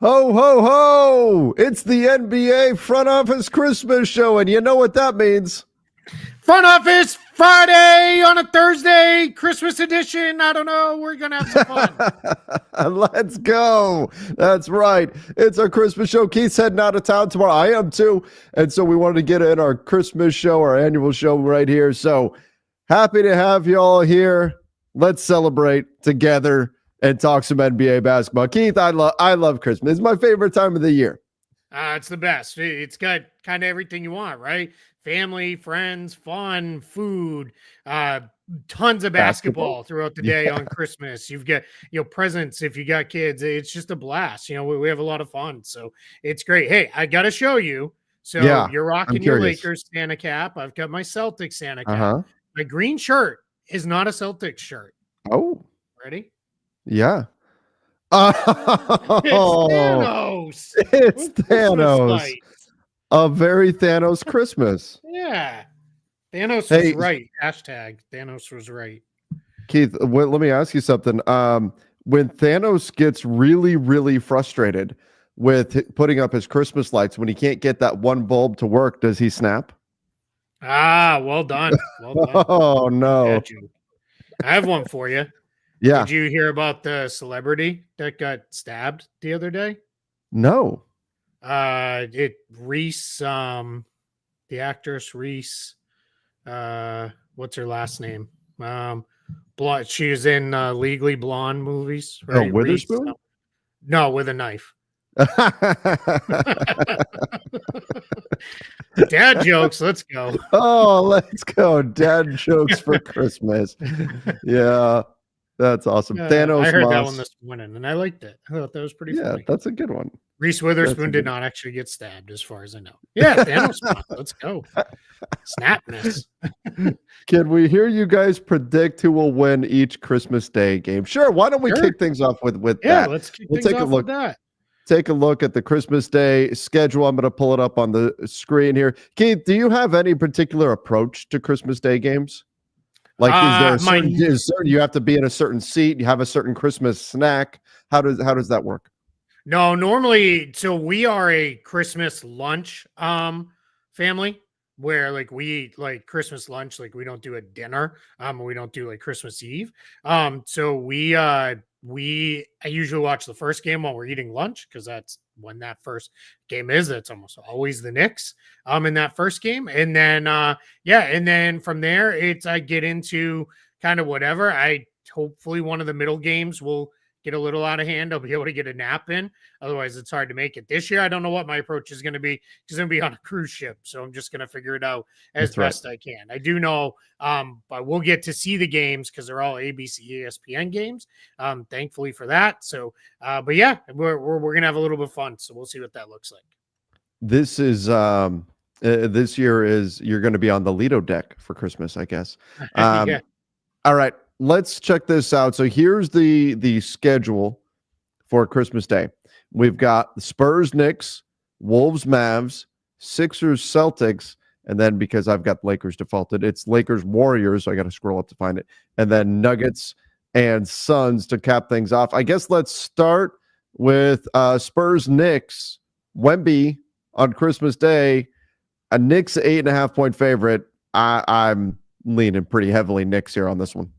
Ho, ho, ho! It's the NBA Front Office Christmas Show, and you know what that means. Front Office Friday on a Thursday, Christmas edition. I don't know. We're going to have some fun. Let's go. That's right. It's our Christmas show. Keith's heading out of town tomorrow. I am too. And so we wanted to get in our Christmas show, our annual show right here. So happy to have you all here. Let's celebrate together and talk some NBA basketball. Keith, I love Christmas. It's my favorite time of the year. It's the best. It's got kind of everything you want, right? Family, friends, fun, food, tons of basketball throughout the day on Christmas. You've got, presents if you got kids. It's just a blast. We have a lot of fun. So it's great. Hey, I got to show you. So you're rocking your Lakers Santa cap. I've got my Celtics Santa cap. My green shirt is not a Celtics shirt. Oh. Ready? Yeah. It's Thanos. It's Thanos. A very Thanos Christmas. Yeah. Thanos was right. Hashtag Thanos was right. Keith, let me ask you something. When Thanos gets really, really frustrated with putting up his Christmas lights, when he can't get that one bulb to work, does he snap? Well done. Well done. Oh, no. I have one for you. Yeah. Did you hear about the celebrity that got stabbed the other day? No. Reese, the actress Reese, what's her last name? Blonde. She was in Legally Blonde movies. Right? Oh, Witherspoon? Reese, no, with a knife. Dad jokes. Let's go. Oh, let's go. Dad jokes for Christmas. Yeah. That's awesome. Thanos. I heard that one this morning, and I liked it. I thought that was pretty funny. Yeah, that's a good one. Reese Witherspoon did not actually get stabbed, as far as I know. Yeah, Thanos. Let's go. Snapness. Can we hear you guys predict who will win each Christmas Day game? Sure. Why don't we kick things off with that? Yeah, let's kick things off with that. Take a look at the Christmas Day schedule. I'm going to pull it up on the screen here. Keith, do you have any particular approach to Christmas Day games? Like, is there a certain you have to be in a certain seat? You have a certain Christmas snack? How does that work? No, normally, so we are a Christmas lunch family where we eat Christmas lunch. We don't do a dinner. We don't do Christmas Eve. So I usually watch the first game while we're eating lunch because that's when that first game is. It's almost always the Knicks in that first game. And then, and then from there, I get into kind of whatever. Hopefully one of the middle games will get a little out of hand. I'll be able to get a nap in. Otherwise, it's hard to make it. This year, I don't know what my approach is going to be. It's going to be on a cruise ship. So I'm just going to figure it out as best I can. I do know, but we'll get to see the games because they're all ABC, ESPN games. Thankfully for that. So, but yeah, we're going to have a little bit of fun. So we'll see what that looks like. This is, this year you're going to be on the Lido deck for Christmas, I guess. Yeah. All right. Let's check this out. So here's the schedule for Christmas Day. We've got the Spurs, Knicks, Wolves, Mavs, Sixers, Celtics, and then because I've got Lakers defaulted, it's Lakers, Warriors. So I got to scroll up to find it. And then Nuggets and Suns to cap things off. I guess let's start with Spurs, Knicks, Wemby on Christmas Day. A Knicks 8.5-point favorite. I'm leaning pretty heavily Knicks here on this one.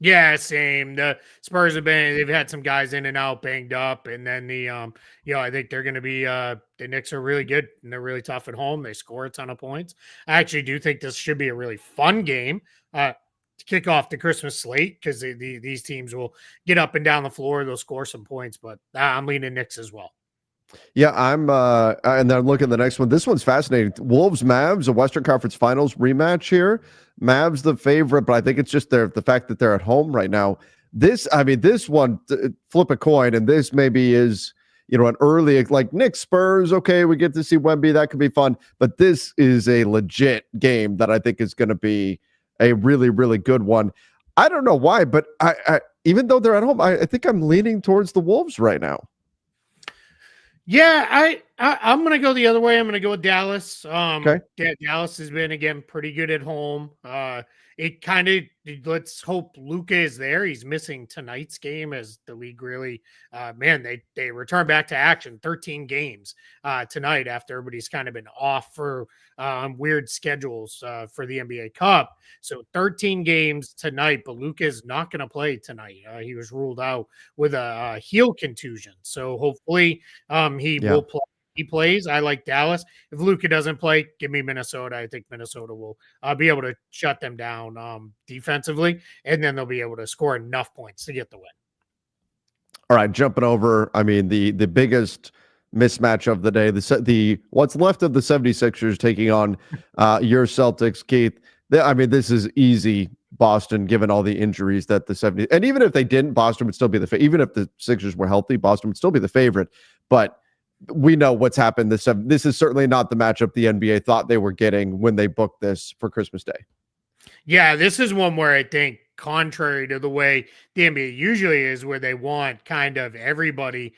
Yeah, same. The Spurs they've had some guys in and out, banged up, and then I think they're going to be the Knicks are really good and they're really tough at home. They score a ton of points. I actually do think this should be a really fun game to kick off the Christmas slate because these teams will get up and down the floor. They'll score some points, but I'm leaning Knicks as well. Yeah, and then look at the next one. This one's fascinating. Wolves, Mavs, a Western Conference Finals rematch here. Mavs the favorite, but I think it's just the fact that they're at home right now. This one, flip a coin, and this maybe is, an early, Knicks, Spurs, okay, we get to see Wemby, that could be fun, but this is a legit game that I think is going to be a really, really good one. I don't know why, but I even though they're at home, I think I'm leaning towards the Wolves right now. Yeah, I'm going to go the other way. I'm going to go with Dallas. Okay. Dallas has been, again, pretty good at home. It kind of, let's hope Luka is there. He's missing tonight's game as the league really, man, they return back to action, 13 games tonight after everybody's kind of been off for weird schedules for the NBA Cup. So 13 games tonight, but Luka is not going to play tonight. He was ruled out with a heel contusion. So hopefully he Yeah. will play. He plays. I like Dallas. If Luka doesn't play, give me Minnesota. I think Minnesota will be able to shut them down defensively, and then they'll be able to score enough points to get the win. All right, jumping over. I mean, the biggest mismatch of the day, the what's left of the 76ers taking on your Celtics, Keith. I mean, this is easy Boston, given all the injuries that the 70s, and even if they didn't, Boston would still be even if the Sixers were healthy, Boston would still be the favorite. But we know what's happened. This is certainly not the matchup the NBA thought they were getting when they booked this for Christmas Day. Yeah, this is one where I think, contrary to the way the NBA usually is, where they want kind of everybody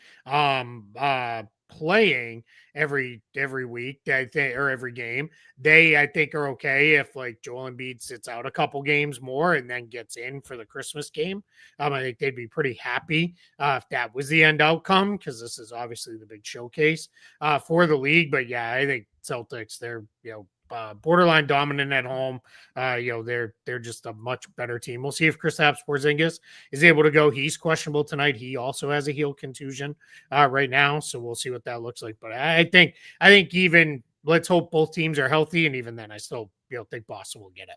playing every week, I think, or every game, I think are okay if like Joel Embiid sits out a couple games more and then gets in for the Christmas game. I think they'd be pretty happy if that was the end outcome, because this is obviously the big showcase for the league. But yeah, I think Celtics, they're borderline dominant at home. They're just a much better team. We'll see if Kristaps Porzingis is able to go. He's questionable tonight. He also has a heel contusion right now, so we'll see what that looks like. But I think even let's hope both teams are healthy, and even then, I still think Boston will get it.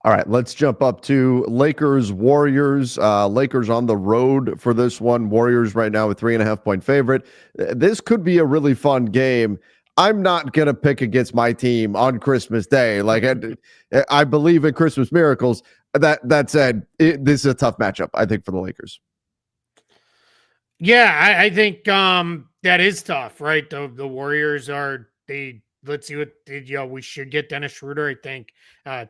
All right, let's jump up to Lakers Warriors. Lakers on the road for this one. Warriors right now a 3.5-point favorite. This could be a really fun game. I'm not going to pick against my team on Christmas Day. Like I believe in Christmas miracles. That said, this is a tough matchup, I think, for the Lakers. Yeah, I think that is tough, right? The Warriors let's see what we should get Dennis Schroder. I think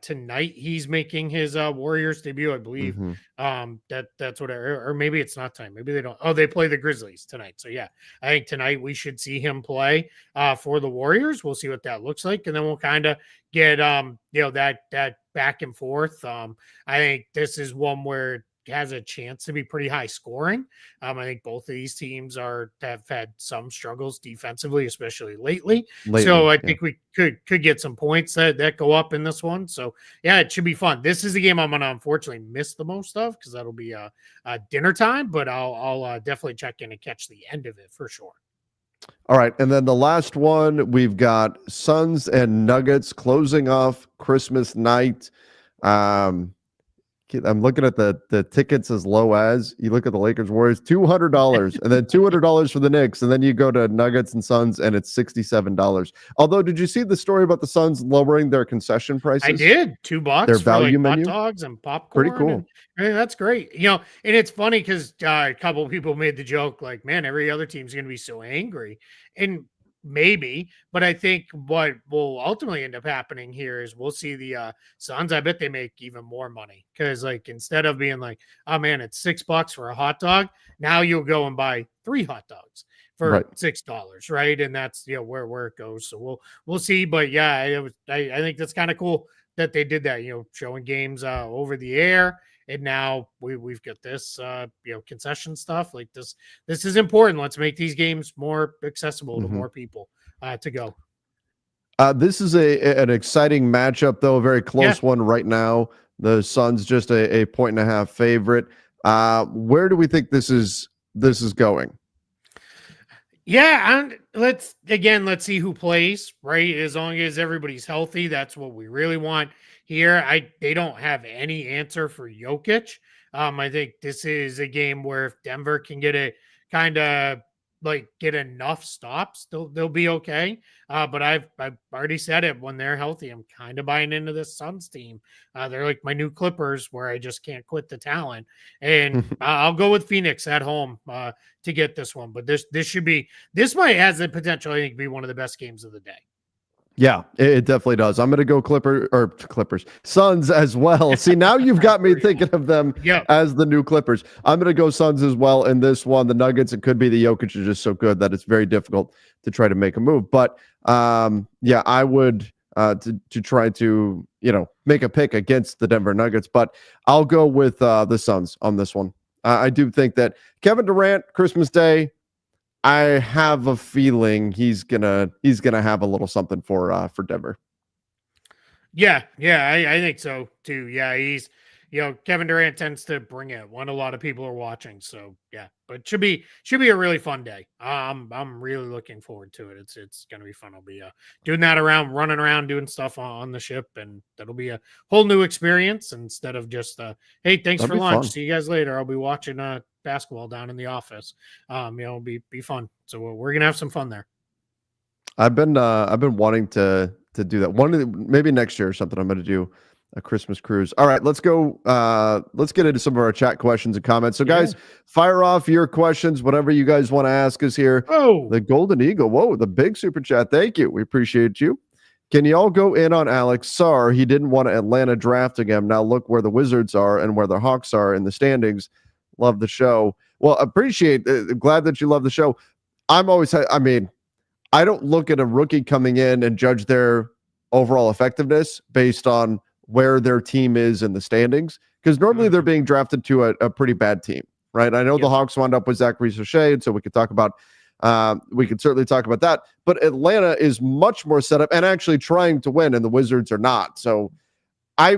tonight he's making his Warriors debut, I believe. That's what, or maybe it's not time. Maybe they don't. Oh, they play the Grizzlies tonight. So yeah, I think tonight we should see him play for the Warriors. We'll see what that looks like, and then we'll kind of get that back and forth. I think this is one where has a chance to be pretty high scoring. I think both of these teams have had some struggles defensively, especially lately. So I think we could get some points that go up in this one. So yeah, it should be fun. This is the game I'm going to unfortunately miss the most of, because that'll be a dinner time, but I'll definitely check in and catch the end of it for sure. All right, and then the last one, we've got Suns and Nuggets closing off Christmas night. I'm looking at the tickets as low as you look at the Lakers Warriors, $200, and then $200 for the Knicks, and then you go to Nuggets and Suns, and it's $67. Although, did you see the story about the Suns lowering their concession prices? I did. $2 their for value like menu, hot dogs and popcorn. Pretty cool. And that's great. And it's funny because a couple of people made the joke, like, man, every other team's going to be so angry, and maybe, but I think what will ultimately end up happening here is we'll see the Suns. I bet they make even more money, because like instead of being like, oh man, it's $6 for a hot dog, now you'll go and buy 3 hot dogs for $6, right? And that's where it goes. So we'll see. But yeah, I think that's kind of cool that they did that. Showing games over the air. And now we've got this, concession stuff like this. This is important. Let's make these games more accessible to more people to go. This is an exciting matchup, though, a very close one right now. The Suns just a 1.5 favorite. Where do we think this is going? Yeah, and let's see who plays, right? As long as everybody's healthy, that's what we really want here. They don't have any answer for Jokic. I think this is a game where if Denver can get it kind of like get enough stops, they'll be okay. But I've already said it, when they're healthy, I'm kind of buying into this Suns team. They're like my new Clippers, where I just can't quit the talent. And I'll go with Phoenix at home to get this one. But this might has the potential, I think, to be one of the best games of the day. Yeah, it definitely does. I'm going to go Clippers, Suns as well. See, now you've got me thinking of them Yeah. as the new Clippers. I'm going to go Suns as well in this one. The Nuggets, it could be the Jokic are just so good that it's very difficult to try to make a move. But yeah, I would to try to make a pick against the Denver Nuggets. But I'll go with the Suns on this one. I do think that Kevin Durant, Christmas Day, I have a feeling he's gonna have a little something for Denver. Yeah, I think so too. Yeah, he's Kevin Durant tends to bring it when a lot of people are watching. So yeah, but should be a really fun day. I'm really looking forward to it. It's gonna be fun. I'll be doing that running around, doing stuff on the ship, and that'll be a whole new experience instead of just hey, thanks That'd for be lunch. fun. See you guys later. I'll be watching basketball down in the office. It'll be fun. So we're gonna have some fun there. I've been wanting to do that. Maybe next year or something. I'm going to do a Christmas cruise. All right, let's go. Let's get into some of our chat questions and comments. So, guys, fire off your questions, whatever you guys want to ask us here. Oh, The Golden Eagle. Whoa, the big super chat. Thank you. We appreciate you. Can you all go in on Alex Sarr? He didn't want Atlanta drafting him. Now look where the Wizards are and where the Hawks are in the standings. Love the show. Well, appreciate. Glad that you love the show. I don't look at a rookie coming in and judge their overall effectiveness based on where their team is in the standings, because normally they're being drafted to a pretty bad team, right? I know the Hawks wound up with Zachary Sochet, and so we could certainly talk about that. But Atlanta is much more set up and actually trying to win, and the Wizards are not. So I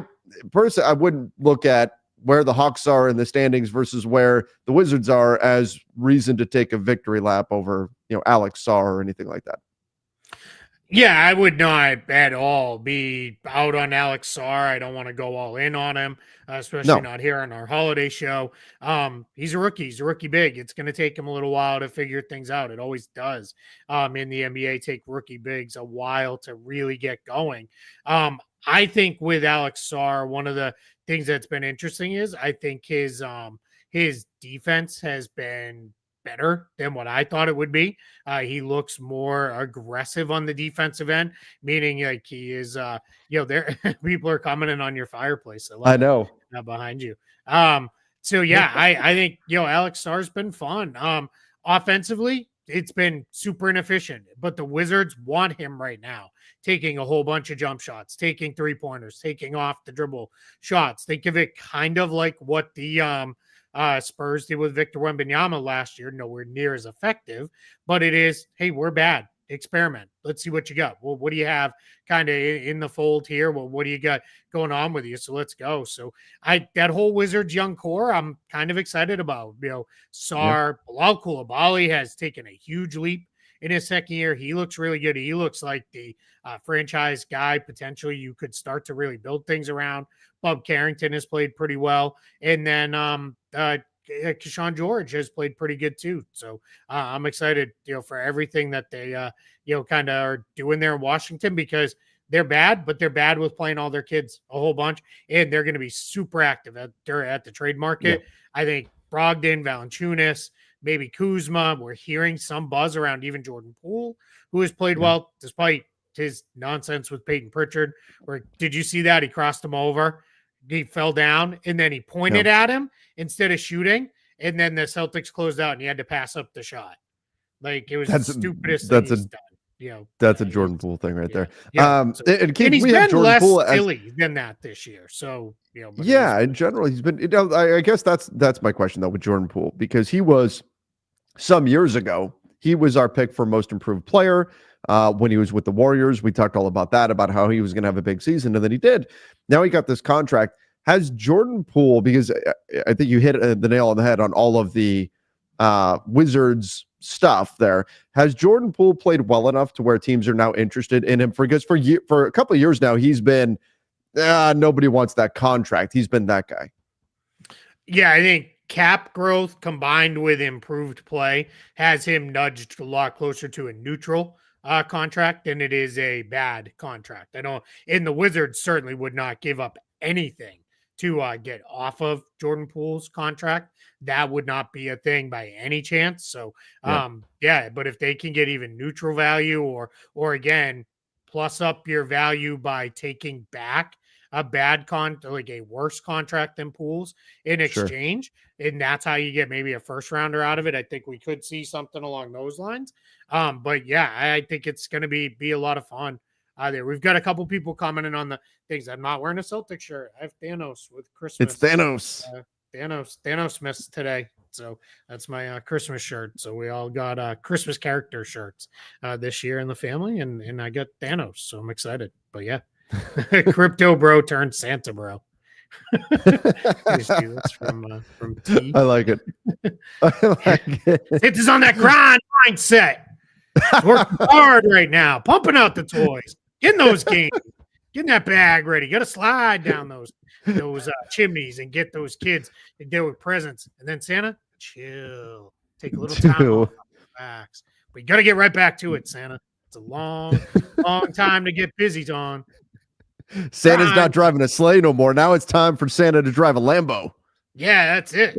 wouldn't look at where the Hawks are in the standings versus where the Wizards are as reason to take a victory lap over, Alex Sarr or anything like that. Yeah, I would not at all be out on Alex Sarr. I don't want to go all in on him, especially not here on our holiday show. He's a rookie. He's a rookie big. It's going to take him a little while to figure things out. It always does. In the NBA, take rookie bigs a while to really get going. I think with Alex Sarr, one of the things that's been interesting is I think his defense has been better than what I thought it would be. He looks more aggressive on the defensive end, meaning like he is, there people are commenting on your fireplace. I know behind you. So yeah, I think Alex Sarr's been fun. Offensively, it's been super inefficient, but the Wizards want him right now, taking a whole bunch of jump shots, taking 3-pointers, taking off the dribble shots. Think of it kind of like what the Spurs did with Victor Wembanyama last year. Nowhere near as effective, but it is, hey, we're bad. Experiment. Let's see what you got. Well, what do you have kind of in the fold here? Well, what do you got going on with you? So let's go. So that whole Wizards young core, I'm kind of excited about. Sarr, Bilal Coulibaly has taken a huge leap in his second year. He looks really good. He looks like the franchise guy potentially you could start to really build things around. Bob Carrington has played pretty well. And then Keyshawn George has played pretty good too. So I'm excited, for everything that they, kind of are doing there in Washington, because they're bad, but they're bad with playing all their kids a whole bunch. And they're going to be super active at the trade market. Yeah. I think Brogdon, Valanciunas, maybe Kuzma. We're hearing some buzz around even Jordan Poole, who has played well despite his nonsense with Peyton Pritchard. Where did you see that? He crossed him over. He fell down and then he pointed at him instead of shooting. And then the Celtics closed out and he had to pass up the shot. Like it was the stupidest thing he's done. That's a Jordan Poole thing right there. Yeah. And he's been less silly than that this year. So, in general, he's been, I guess that's my question though with Jordan Poole, because he was some years ago, he was our pick for most improved player. When he was with the Warriors, we talked all about that, about how he was going to have a big season, and then he did. Now he got this contract. Has Jordan Poole, because I think you hit the nail on the head on all of the Wizards stuff there, has Jordan Poole played well enough to where teams are now interested in him? Because for a couple of years now, he's been, nobody wants that contract. He's been that guy. Yeah, I think cap growth combined with improved play has him nudged a lot closer to a neutral contract than it is a bad contract. I know, and the Wizards certainly would not give up anything to get off of Jordan Poole's contract. That would not be a thing by any chance. So, but if they can get even neutral value or again, plus up your value by taking back a like a worse contract than Pools in Sure. exchange. And that's how you get maybe a first rounder out of it. I think we could see something along those lines. But yeah, I think it's going to be a lot of fun there. We've got a couple people commenting on the things. I'm not wearing a Celtic shirt. I have Thanos with Christmas. It's Thanos. Thanos missed today. So that's my Christmas shirt. So we all got Christmas character shirts this year in the family, and I got Thanos. So I'm excited. But yeah, crypto bro turned Santa bro. That's from T. I like it. I like it. Santa's on that grind mindset. Working hard right now, pumping out the toys, getting those games, getting that bag ready. Got to slide down those chimneys and get those kids and deal with presents. And then Santa, chill, take a little time off, relax. But you got to get right back to it, Santa. It's a long time to get busy, Don. Santa's not driving a sleigh no more. Now it's time for Santa to drive a Lambo. Yeah, that's it.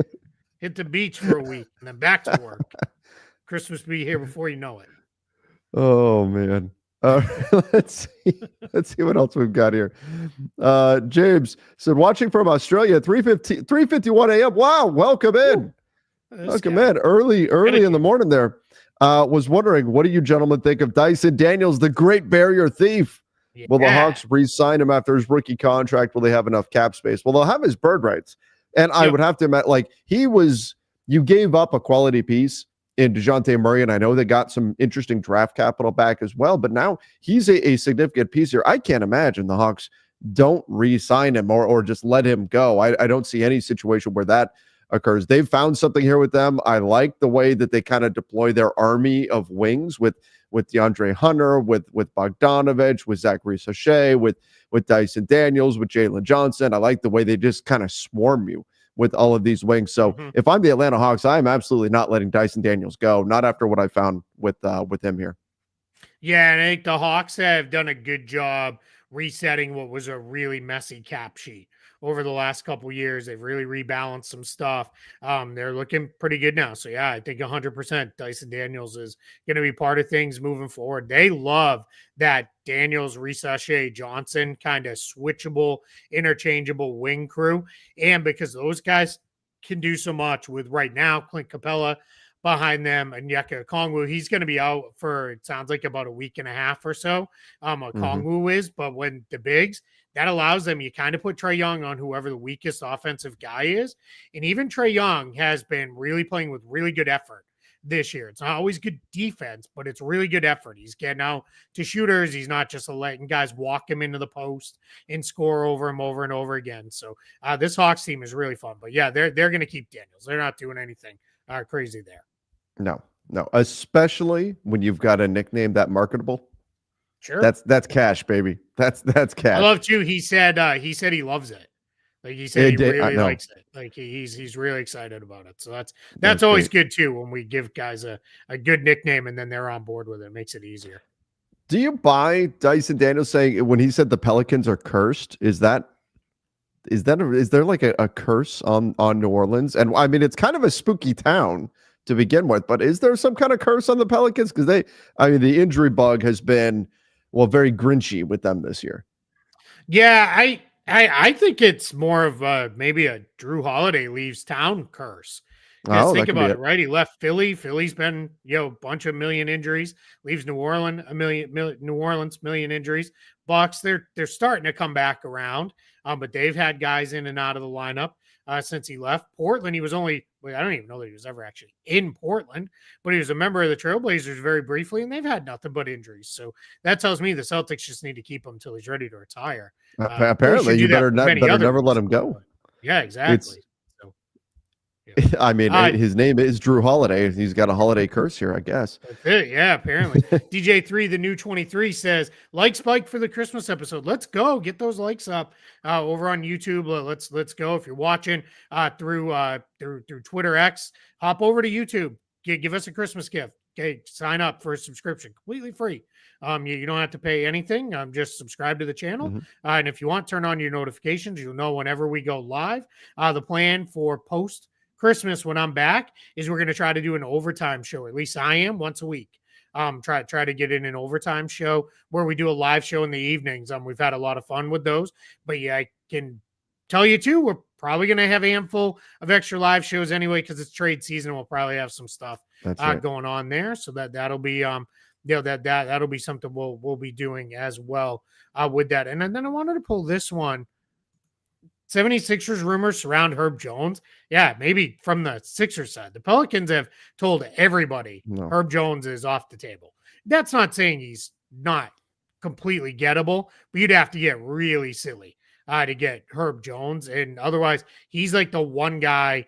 Hit the beach for a week and then back to work. Christmas be here before you know it. Oh man. Let's see what else we've got here. James said, watching from Australia, 3:51 a.m. Wow, welcome in. Welcome in. Early in the morning there. Was wondering, what do you gentlemen think of Dyson Daniels, the Great Barrier Thief? Yeah. Will the Hawks re-sign him after his rookie contract? Will they have enough cap space? Well, they'll have his bird rights. And I would have to admit, like, you gave up a quality piece in DeJounte Murray, and I know they got some interesting draft capital back as well, but now he's a significant piece here. I can't imagine the Hawks don't re-sign him or just let him go. I don't see any situation where that occurs. They've found something here with them. I like the way that they kind of deploy their army of wings with DeAndre Hunter, with Bogdanovich, with Zachary Sachet, with Dyson Daniels, with Jalen Johnson. I like the way they just kind of swarm you with all of these wings. So if I'm the Atlanta Hawks, I'm absolutely not letting Dyson Daniels go, not after what I found with him here. Yeah, and I think the Hawks have done a good job resetting what was a really messy cap sheet over the last couple of years. They've really rebalanced some stuff. They're looking pretty good now. So yeah, I think 100% Dyson Daniels is going to be part of things moving forward. They love that Daniels, Sachet, Johnson kind of switchable, interchangeable wing crew. And because those guys can do so much with right now, Clint Capella behind them, and Onyeka Okongwu, he's going to be out for, it sounds like, about a week and a half or so. Okongwu is, but when the bigs, that allows them, you kind of put Trae Young on whoever the weakest offensive guy is. And even Trae Young has been really playing with really good effort this year. It's not always good defense, but it's really good effort. He's getting out to shooters. He's not just letting guys walk him into the post and score over him over and over again. So this Hawks team is really fun. But yeah, they're going to keep Daniels. They're not doing anything crazy there. No, especially when you've got a nickname that marketable. Sure, that's cash, baby. That's cash. I love too. He said he loves it. Like he said, he really likes it. Like he's really excited about it. So that's always good too when we give guys a good nickname and then they're on board with it. It makes it easier. Do you buy Dyson Daniels saying when he said the Pelicans are cursed? Is there like a curse on New Orleans? And I mean, it's kind of a spooky town to begin with, but is there some kind of curse on the Pelicans? Because the injury bug has been, very grinchy with them this year. Yeah, I think it's more of maybe a Drew Holiday leaves town curse. Think about it, right? He left Philly. Philly's been, a bunch of million injuries. Leaves New Orleans, million injuries. Bucks, they're starting to come back around, but they've had guys in and out of the lineup since he left. Portland, he was I don't even know that he was ever actually in Portland, but he was a member of the Trailblazers very briefly, and they've had nothing but injuries. So that tells me the Celtics just need to keep him until he's ready to retire. Apparently, you better never let him go. Yeah, exactly. I mean, his name is Drew Holiday. He's got a holiday curse here, I guess. That's it. Yeah, apparently. DJ3, the new 23, says, like Spike for the Christmas episode. Let's go. Get those likes up over on YouTube. Let's go. If you're watching through Twitter X, hop over to YouTube. Give us a Christmas gift. Okay, sign up for a subscription. Completely free. You don't have to pay anything. Just subscribe to the channel. And if you want, turn on your notifications. You'll know whenever we go live. The plan for post Christmas when I'm back is we're going to try to do an overtime show. At least I am, once a week. Try to get in an overtime show where we do a live show in the evenings. We've had a lot of fun with those, but yeah, I can tell you too, we're probably going to have a handful of extra live shows anyway because it's trade season. We'll probably have some stuff That's right. going on there, so that'll be that'll be something we'll be doing as well with that. And then I wanted to pull this one. 76ers rumors surround Herb Jones. Yeah, maybe from the Sixers side. The Pelicans have told everybody Herb Jones is off the table. That's not saying he's not completely gettable, but you'd have to get really silly to get Herb Jones. And otherwise, he's like the one guy,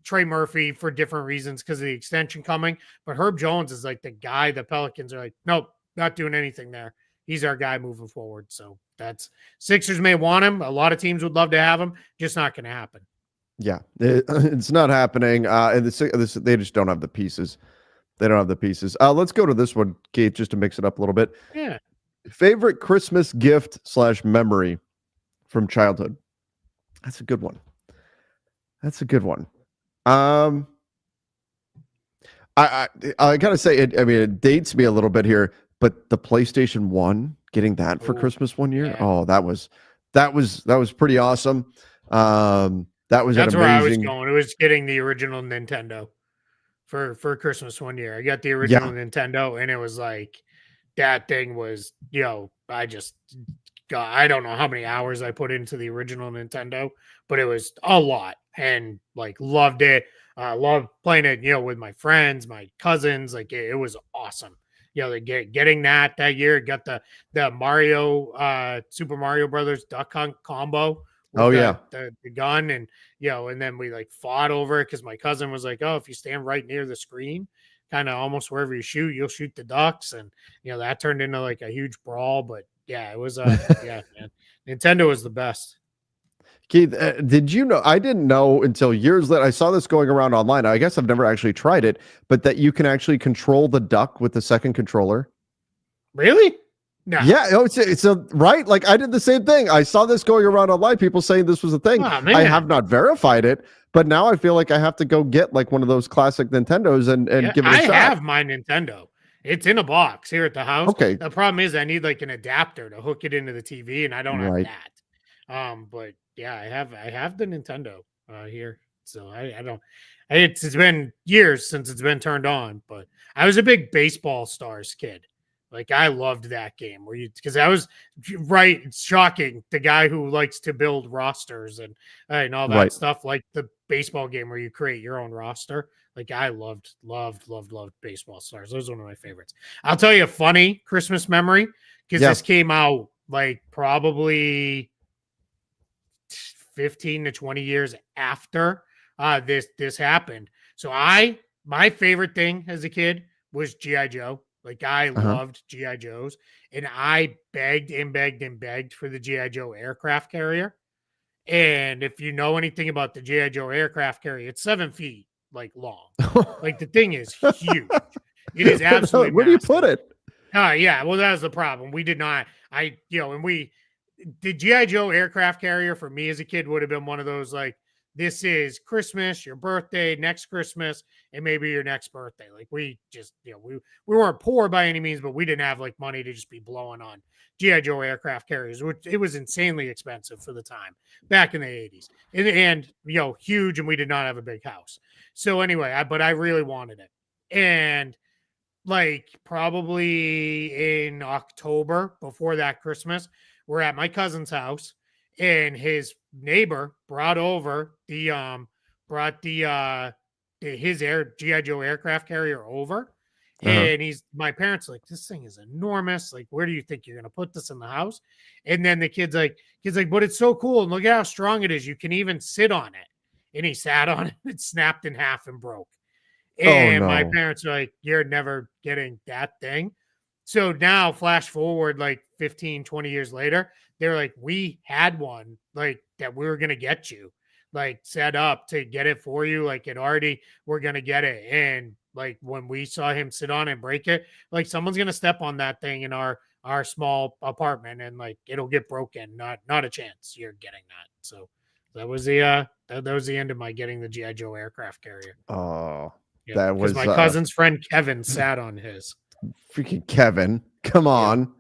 Trey Murphy, for different reasons because of the extension coming. But Herb Jones is like the guy the Pelicans are like, nope, not doing anything there. He's our guy moving forward. So that's Sixers may want him. A lot of teams would love to have him. Just not going to happen. Yeah, it's not happening. And they just don't have the pieces. They don't have the pieces. Let's go to this one, Keith, just to mix it up a little bit. Yeah. Favorite Christmas gift / memory from childhood. That's a good one. That's a good one. I gotta say it. I mean, it dates me a little bit here, but the PlayStation 1, getting that for Christmas one year. Yeah. Oh, that was pretty awesome. That's where I was going. It was getting the original Nintendo for Christmas one year. I got the original Nintendo, and it was like that thing was, I don't know how many hours I put into the original Nintendo, but it was a lot, and like loved it. Loved playing it, with my friends, my cousins. Like it was awesome. Getting that year, got the Mario, Super Mario Brothers Duck Hunt combo. The gun, and and then we like fought over it because my cousin was like, oh, if you stand right near the screen, kind of almost wherever you shoot, you'll shoot the ducks, and that turned into like a huge brawl. But yeah, it was man, Nintendo was the best. Keith, did you know? I didn't know until years later. I saw this going around online. I guess I've never actually tried it, but that you can actually control the duck with the second controller. Really? No. Yeah, it's a right. Like I did the same thing. I saw this going around online. People saying this was a thing. Oh, I have not verified it, but now I feel like I have to go get like one of those classic Nintendos and give it a shot. I have my Nintendo. It's in a box here at the house. Okay. The problem is I need like an adapter to hook it into the TV, and I don't have that. But yeah, I have the Nintendo here. So I don't. It's been years since it's been turned on, but I was a big Baseball Stars kid. Like I loved that game because I was right. It's shocking. The guy who likes to build rosters and all that stuff, like the baseball game where you create your own roster. Like I loved Baseball Stars. Those are one of my favorites. I'll tell you a funny Christmas memory because this came out like probably 15 to 20 years after this happened. So my favorite thing as a kid was G.I. Joe. Like I loved G.I. Joes, and I begged and begged and begged for the G.I. Joe aircraft carrier. And if you know anything about the G.I. Joe aircraft carrier, it's 7 feet like long. Like the thing is huge. It is absolutely Where do you put it? Yeah. Well, that was the problem. We did not. The G.I. Joe aircraft carrier for me as a kid would have been one of those like, this is Christmas, your birthday, next Christmas, and maybe your next birthday. Like we just, we weren't poor by any means, but we didn't have like money to just be blowing on G.I. Joe aircraft carriers, which it was insanely expensive for the time back in the 80s and huge. And we did not have a big house. So anyway, but I really wanted it. And like probably in October before that Christmas, we're at my cousin's house. And his neighbor brought his G.I. Joe aircraft carrier over. And my parents like, this thing is enormous. Like, where do you think you're going to put this in the house? And then the kid's like, but it's so cool. And look at how strong it is. You can even sit on it. And he sat on it. It snapped in half and broke. And my parents are like, you're never getting that thing. So now flash forward like 15, 20 years later, they're like, we had one like that we were going to get you like set up to get it for you. Like we're going to get it. And like when we saw him sit on and break it, like someone's going to step on that thing in our small apartment and like, it'll get broken. Not a chance you're getting that. So that was the end of my getting the G.I. Joe aircraft carrier. Oh, yeah, that was my cousin's friend Kevin sat on his. Freaking Kevin. Come on.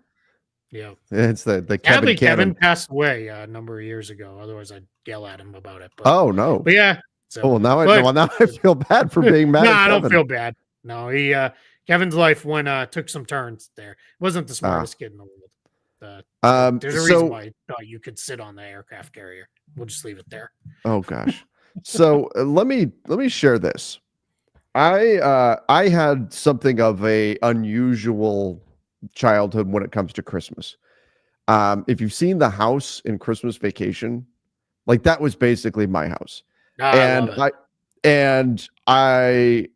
Yeah. It's the Kevin Sadly, Cannon. Kevin passed away a number of years ago. Otherwise, I'd yell at him about it. But, Oh, no. but yeah. So, Oh, well, now but now I feel bad for being mad no, at I don't Kevin. feel bad. No, Kevin's life took some turns there. Wasn't the smartest kid in the world. There's a reason why I thought you could sit on the aircraft carrier. We'll just leave it there. Oh gosh. So let me share this. I had something of a unusual childhood when it comes to Christmas. If you've seen the house in Christmas Vacation, like that was basically my house. And I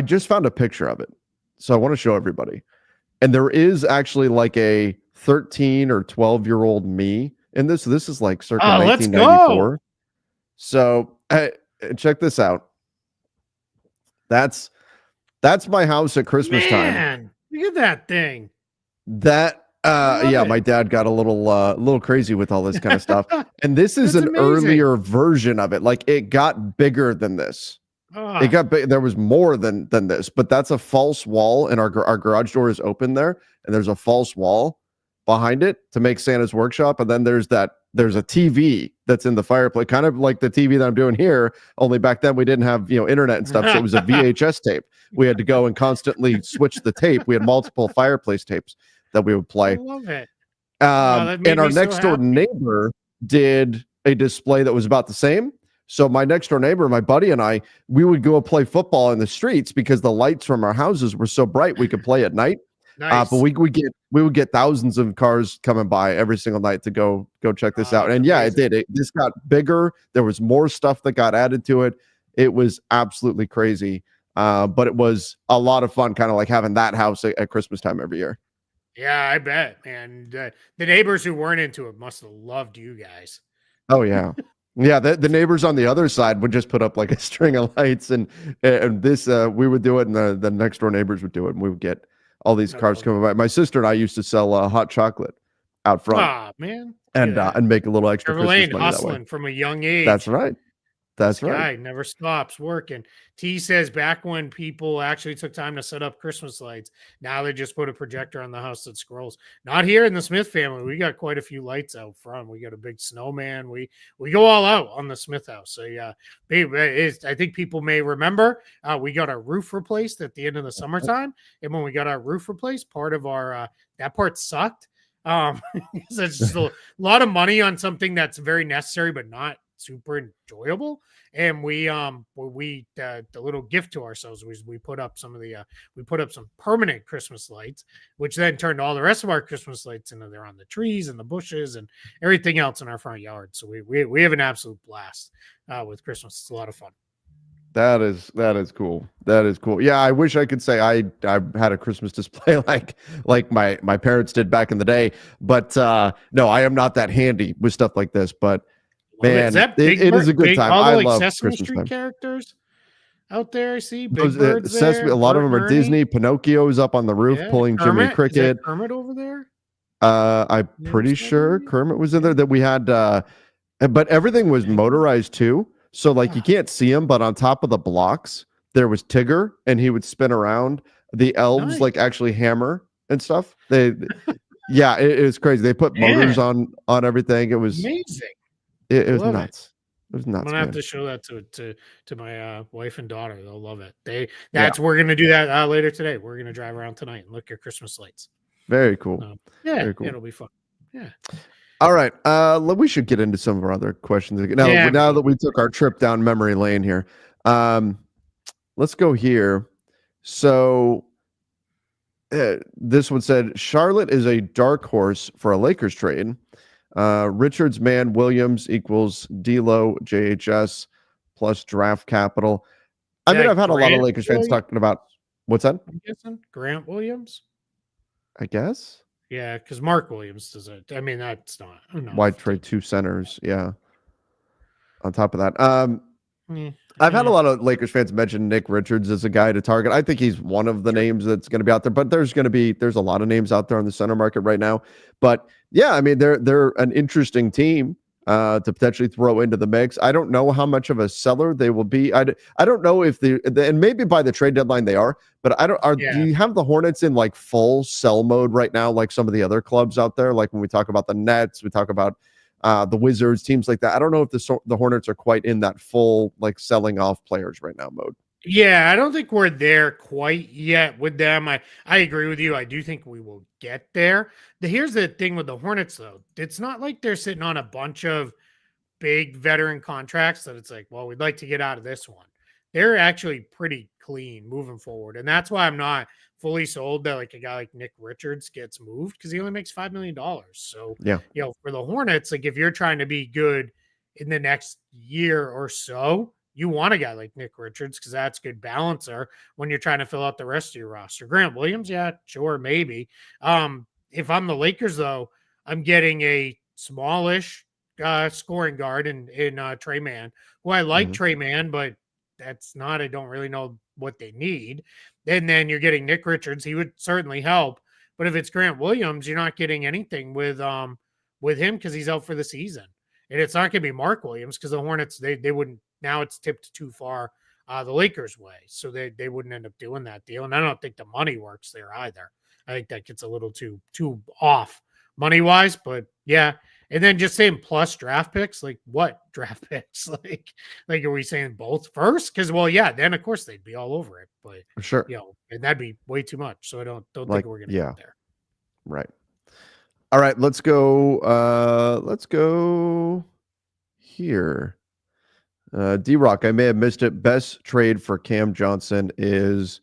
just found a picture of it. So I want to show everybody. And there is actually like a 13 or 12-year-old me in this. So this is like circa 1994. So check this out. That's my house at Christmas time. Look at that thing. My dad got a little crazy with all this kind of stuff. And this is an earlier version of it. Like it got bigger than this. It got big. There was more than this, but that's a false wall, and our garage door is open there, and there's a false wall behind it to make Santa's workshop. And then there's a TV that's in the fireplace, kind of like the TV that I'm doing here. Only back then we didn't have internet and stuff, so it was a VHS tape. We had to go and constantly switch the tape. We had multiple fireplace tapes that we would play. I love it. And our next door neighbor did a display that was about the same. So my next door neighbor, my buddy, and I, we would go play football in the streets because the lights from our houses were so bright we could play at night. Nice. But we would get thousands of cars coming by every single night to go check this out. And yeah, amazing. It did. This got bigger. There was more stuff that got added to it. It was absolutely crazy. But it was a lot of fun, kind of like having that house at Christmas time every year. Yeah, I bet, man. The neighbors who weren't into it must have loved you guys. Oh yeah. Yeah, the neighbors on the other side would just put up like a string of lights, and this we would do it, and the next door neighbors would do it, and we would get all these cars coming by. My sister and I used to sell hot chocolate out front. Ah, man, and make a little extra Christmas money hustling that way. From a young age. That's right. That's this right. Guy never stops working. T says back when people actually took time to set up Christmas lights, now they just put a projector on the house that scrolls. Not here in the Smith family. We got quite a few lights out front. We got a big snowman. We go all out on the Smith house. So yeah, I think people may remember we got our roof replaced at the end of the summertime, and when we got our roof replaced, part of our that part sucked. It's just a lot of money on something that's very necessary but not super enjoyable. And we the little gift to ourselves was we put up some permanent Christmas lights, which then turned all the rest of our Christmas lights into they're on the trees and the bushes and everything else in our front yard. So we have an absolute blast with Christmas. It's a lot of fun. That is cool. That is cool. Yeah, I wish I could say I had a Christmas display like my parents did back in the day, but no, I am not that handy with stuff like this. But man, it is a good time. I love Sesame Christmas Street time. Characters out there. I see Big Birds there. A lot of them are Disney. Pinocchio's up on the roof pulling Kermit. Jimmy Cricket. Is Kermit over there? I'm pretty sure Kermit was in there. That we had, but everything was motorized too. So like you can't see him, but on top of the blocks there was Tigger, and he would spin around. The elves like actually hammer and stuff. Yeah, it was crazy. They put motors on everything. It was amazing. It was nuts. It was nuts. I'm gonna have to show that to my wife and daughter. They'll love it. We're gonna do that later today. We're gonna drive around tonight and look at Christmas lights. Very cool. Very cool. It'll be fun. Yeah. All right. We should get into some of our other questions now that we took our trip down memory lane here. Let's go here. So this one said Charlotte is a dark horse for a Lakers trade. Richards, Man, Williams equals D'Lo, JHS plus draft capital. I mean, I've had a lot of Lakers fans talking about what's that? I'm guessing Grant Williams. I guess. Yeah, because Mark Williams does it. I mean, that's not. Why trade two centers? Yeah. On top of that, I've had a lot of Lakers fans mention Nick Richards as a guy to target. I think he's one of the names that's going to be out there, but there's a lot of names out there on the center market right now. But yeah, I mean, they're an interesting team. to potentially throw into the mix. I don't know how much of a seller they will be. I don't know if and maybe by the trade deadline they are, but I don't. Do Yeah. you have the Hornets in like full sell mode right now, like some of the other clubs out there? Like when we talk about the Nets, we talk about the Wizards, teams like that. I don't know if the Hornets are quite in that full like selling off players right now mode. Yeah, I don't think we're there quite yet with them. I agree with you. I do think we will get there. Here's the thing with the Hornets, though. It's not like they're sitting on a bunch of big veteran contracts that it's like, well, we'd like to get out of this one. They're actually pretty clean moving forward. And that's why I'm not fully sold that like a guy like Nick Richards gets moved because he only makes $5 million. So, Yeah, for the Hornets, like if you're trying to be good in the next year or so, you want a guy like Nick Richards because that's good balancer when you're trying to fill out the rest of your roster. Grant Williams, yeah, sure, maybe. If I'm the Lakers, though, I'm getting a smallish scoring guard in Trey Mann, who I like hmm Trey Mann, but that's not, I don't really know what they need. And then you're getting Nick Richards. He would certainly help. But if it's Grant Williams, you're not getting anything with him because he's out for the season. And it's not going to be Mark Williams because the Hornets, they wouldn't, now it's tipped too far the Lakers' way. So they wouldn't end up doing that deal. And I don't think the money works there either. I think that gets a little too off money wise, but yeah. And then just saying plus draft picks, like what draft picks? Like are we saying both first? Because well, yeah, then of course they'd be all over it. But sure. and that'd be way too much. So I don't think Like, we're gonna yeah, get there. right. All right, let's go. Let's go here. D-Rock, I may have missed it. Best trade for Cam Johnson is,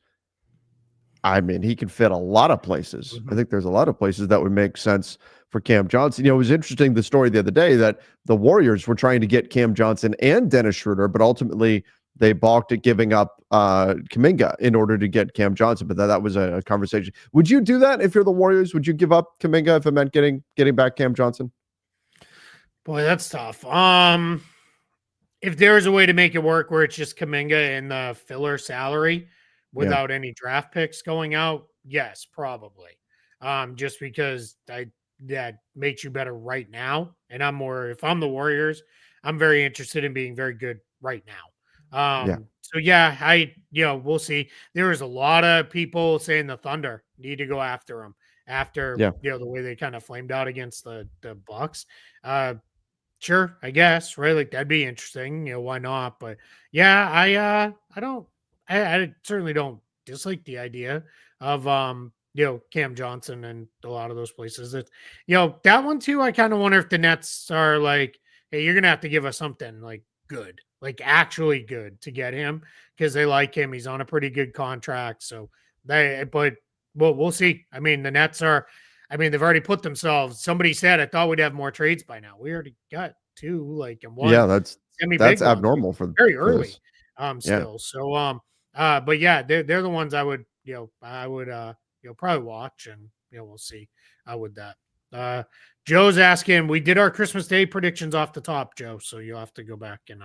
I mean, he can fit a lot of places. I Mhm. think there's a lot of places that would make sense for Cam Johnson. It was interesting, the story the other day that the Warriors were trying to get Cam Johnson and Dennis Schroder, but ultimately they balked at giving up Kuminga in order to get Cam Johnson. But that was a conversation. Would you do that if you're the Warriors? Would you give up Kuminga if it meant getting back Cam Johnson? Boy, that's tough. If there is a way to make it work where it's just Kaminga and the filler salary Yeah. without any draft picks going out, yes, probably. Just because that makes you better right now. And if I'm the Warriors, I'm very interested in being very good right now. Yeah. So yeah, we'll see. There was a lot of people saying the Thunder need to go after him after, Yeah. the way they kind of flamed out against the Bucks. Sure, I guess, right? Like that'd be interesting. Why not? But yeah, I don't I certainly don't dislike the idea of Cam Johnson and a lot of those places. That that one too, I kind of wonder if the Nets are like, hey, you're gonna have to give us something like good, like actually good to get him because they like him. He's on a pretty good contract. So but we'll see. I mean, the Nets are, I mean, they've already put themselves. Somebody said, I thought we'd have more trades by now. We already got two, like, and one Yeah, semi that's big one, like, abnormal for very early, this. Yeah. still. So, but yeah, they're the ones I would, probably watch, and we'll see with that. Joe's asking, we did our Christmas Day predictions off the top, Joe. So you'll have to go back and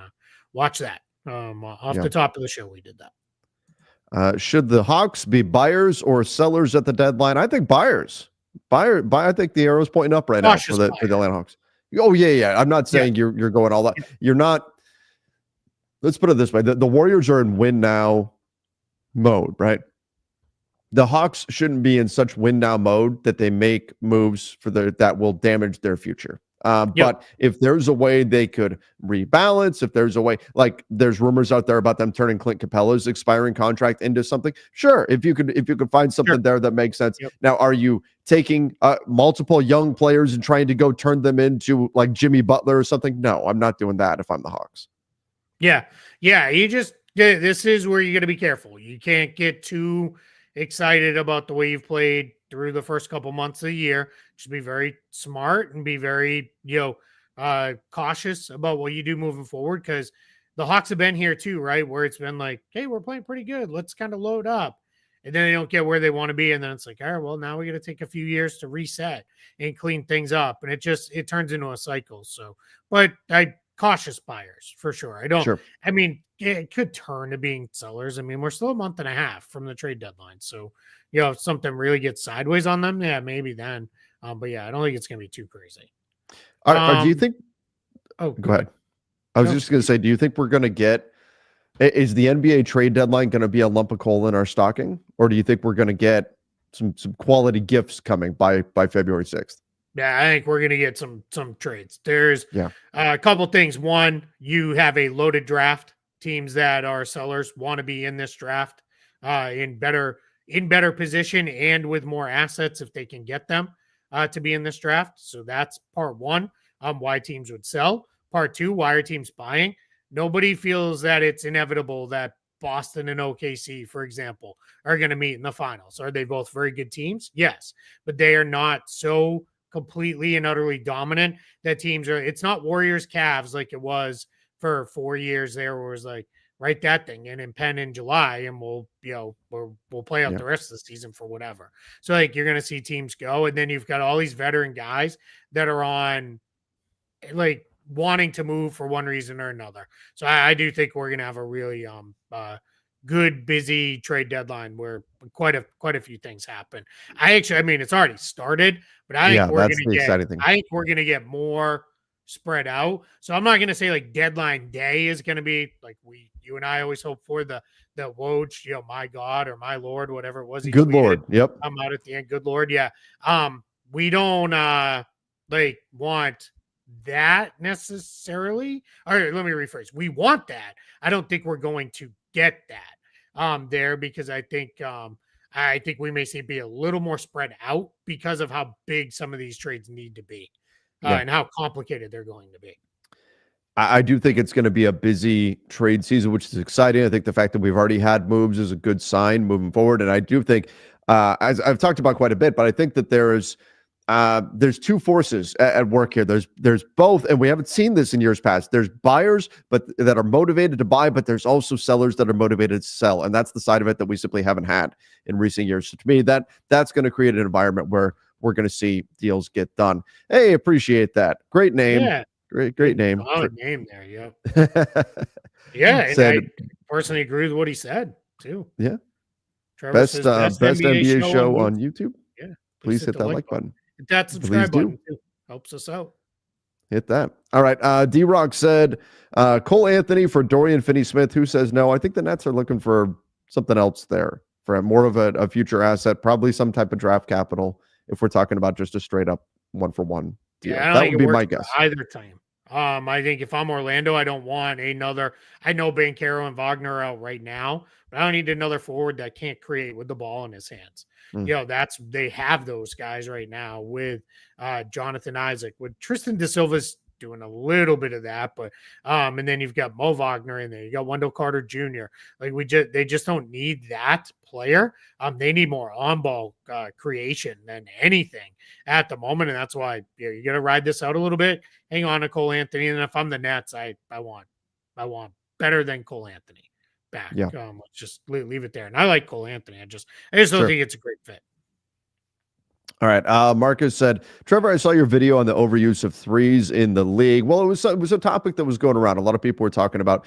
watch that. Off Yeah. the top of the show, we did that. Should the Hawks be buyers or sellers at the deadline? I think buyers. I think the arrow's pointing up right now Cautious for the buyer. Atlanta Hawks. Oh yeah. I'm not Yeah. saying you're going all that. Yeah. You're not. Let's put it this way: the Warriors are in win now mode, right? The Hawks shouldn't be in such win now mode that they make moves that will damage their future. Yep. But if there's a way they could rebalance, if there's a way, like there's rumors out there about them turning Clint Capella's expiring contract into something, sure. If you could find something there that makes sense. Yep. Now, are you taking multiple young players and trying to go turn them into like Jimmy Butler or something? No, I'm not doing that if I'm the Hawks. Yeah. This is where you got to be careful. You can't get too excited about the way you've played through the first couple months of the year. Just be very smart and be very, cautious about what you do moving forward, because the Hawks have been here too, right? Where it's been like, hey, we're playing pretty good. Let's kind of load up. And then they don't get where they want to be. And then it's like, all right, well, now we got to take a few years to reset and clean things up. And it turns into a cycle. So, but cautious buyers for sure. Sure. I mean, it could turn to being sellers. I mean, we're still a month and a half from the trade deadline. So, if something really gets sideways on them, yeah, maybe then. But yeah, I don't think it's going to be too crazy. Do you think? Oh, Go ahead. good. I was No. just going to say, do you think we're going to get, is the NBA trade deadline going to be a lump of coal in our stocking? Or do you think we're going to get some quality gifts coming by February 6th? Yeah, I think we're gonna get some trades. There's Yeah. a couple things. One, you have a loaded draft. Teams that are sellers want to be in this draft in better position and with more assets if they can get them to be in this draft. So that's part one. Why teams would sell. Part two, why are teams buying? Nobody feels that it's inevitable that Boston and OKC, for example, are going to meet in the finals. Are they both very good teams? Yes, but they are not so completely and utterly dominant that teams are. It's not Warriors Cavs like it was for 4 years there, where it was like, write that thing in pen in July and we'll play out Yeah. the rest of the season for whatever. So like you're gonna see teams go, and then you've got all these veteran guys that are on like wanting to move for one reason or another. So I do think we're gonna have a really good busy trade deadline where quite a few things happen. I mean it's already started, but Yeah. That's the exciting thing. I think we're gonna get more spread out. So I'm not gonna say like deadline day is gonna be like you and I always hope for the Woj, my God or my Lord, whatever it was he Good tweeted. Lord. Yep. I'm out at the end. Good Lord. Yeah. We don't like want that necessarily. All right, let me rephrase. We want that. I don't think we're going to get that there because I think we may see it be a little more spread out because of how big some of these trades need to be Yeah. and how complicated they're going to be. I do think it's going to be a busy trade season, which is exciting. I think the fact that we've already had moves is a good sign moving forward. And I do think, as I've talked about quite a bit, but I think that there's two forces at work here. There's both, and we haven't seen this in years past. There's buyers, but that are motivated to buy, but there's also sellers that are motivated to sell, and that's the side of it that we simply haven't had in recent years. So to me, that's going to create an environment where we're going to see deals get done. Hey, appreciate that. Great name. Yeah. Great name. Solid name there, yeah. Yeah, and Said, I personally agree with what he said too. Yeah. Trevor Best says best NBA show on YouTube. Yeah, Please hit that like button. Hit that Please subscribe do. button too. Helps us out. Hit that. All right. D-Rock said Cole Anthony for Dorian Finney-Smith. Who says no? I think the Nets are looking for something else there, for more of a future asset, probably some type of draft capital if we're talking about just a straight up 1-for-1 deal. Yeah, that would be my guess. Either time. I think if I'm Orlando, I don't want another. I know Banchero and Wagner are out right now, but I don't need another forward that can't create with the ball in his hands. They have those guys right now with Jonathan Isaac, with Tristan Da Silva's doing a little bit of that, but and then you've got Mo Wagner in there. You got Wendell Carter Jr. Like they just don't need that player. They need more on-ball creation than anything at the moment, and that's why you got to ride this out a little bit. Hang on to Cole Anthony, and if I'm the Nets, I want better than Cole Anthony back. Yeah. Let's just leave it there. And I like Cole Anthony. I just don't think it's a great fit. All right. Marcus said, Trevor, I saw your video on the overuse of threes in the league. Well, it was a topic that was going around. A lot of people were talking about,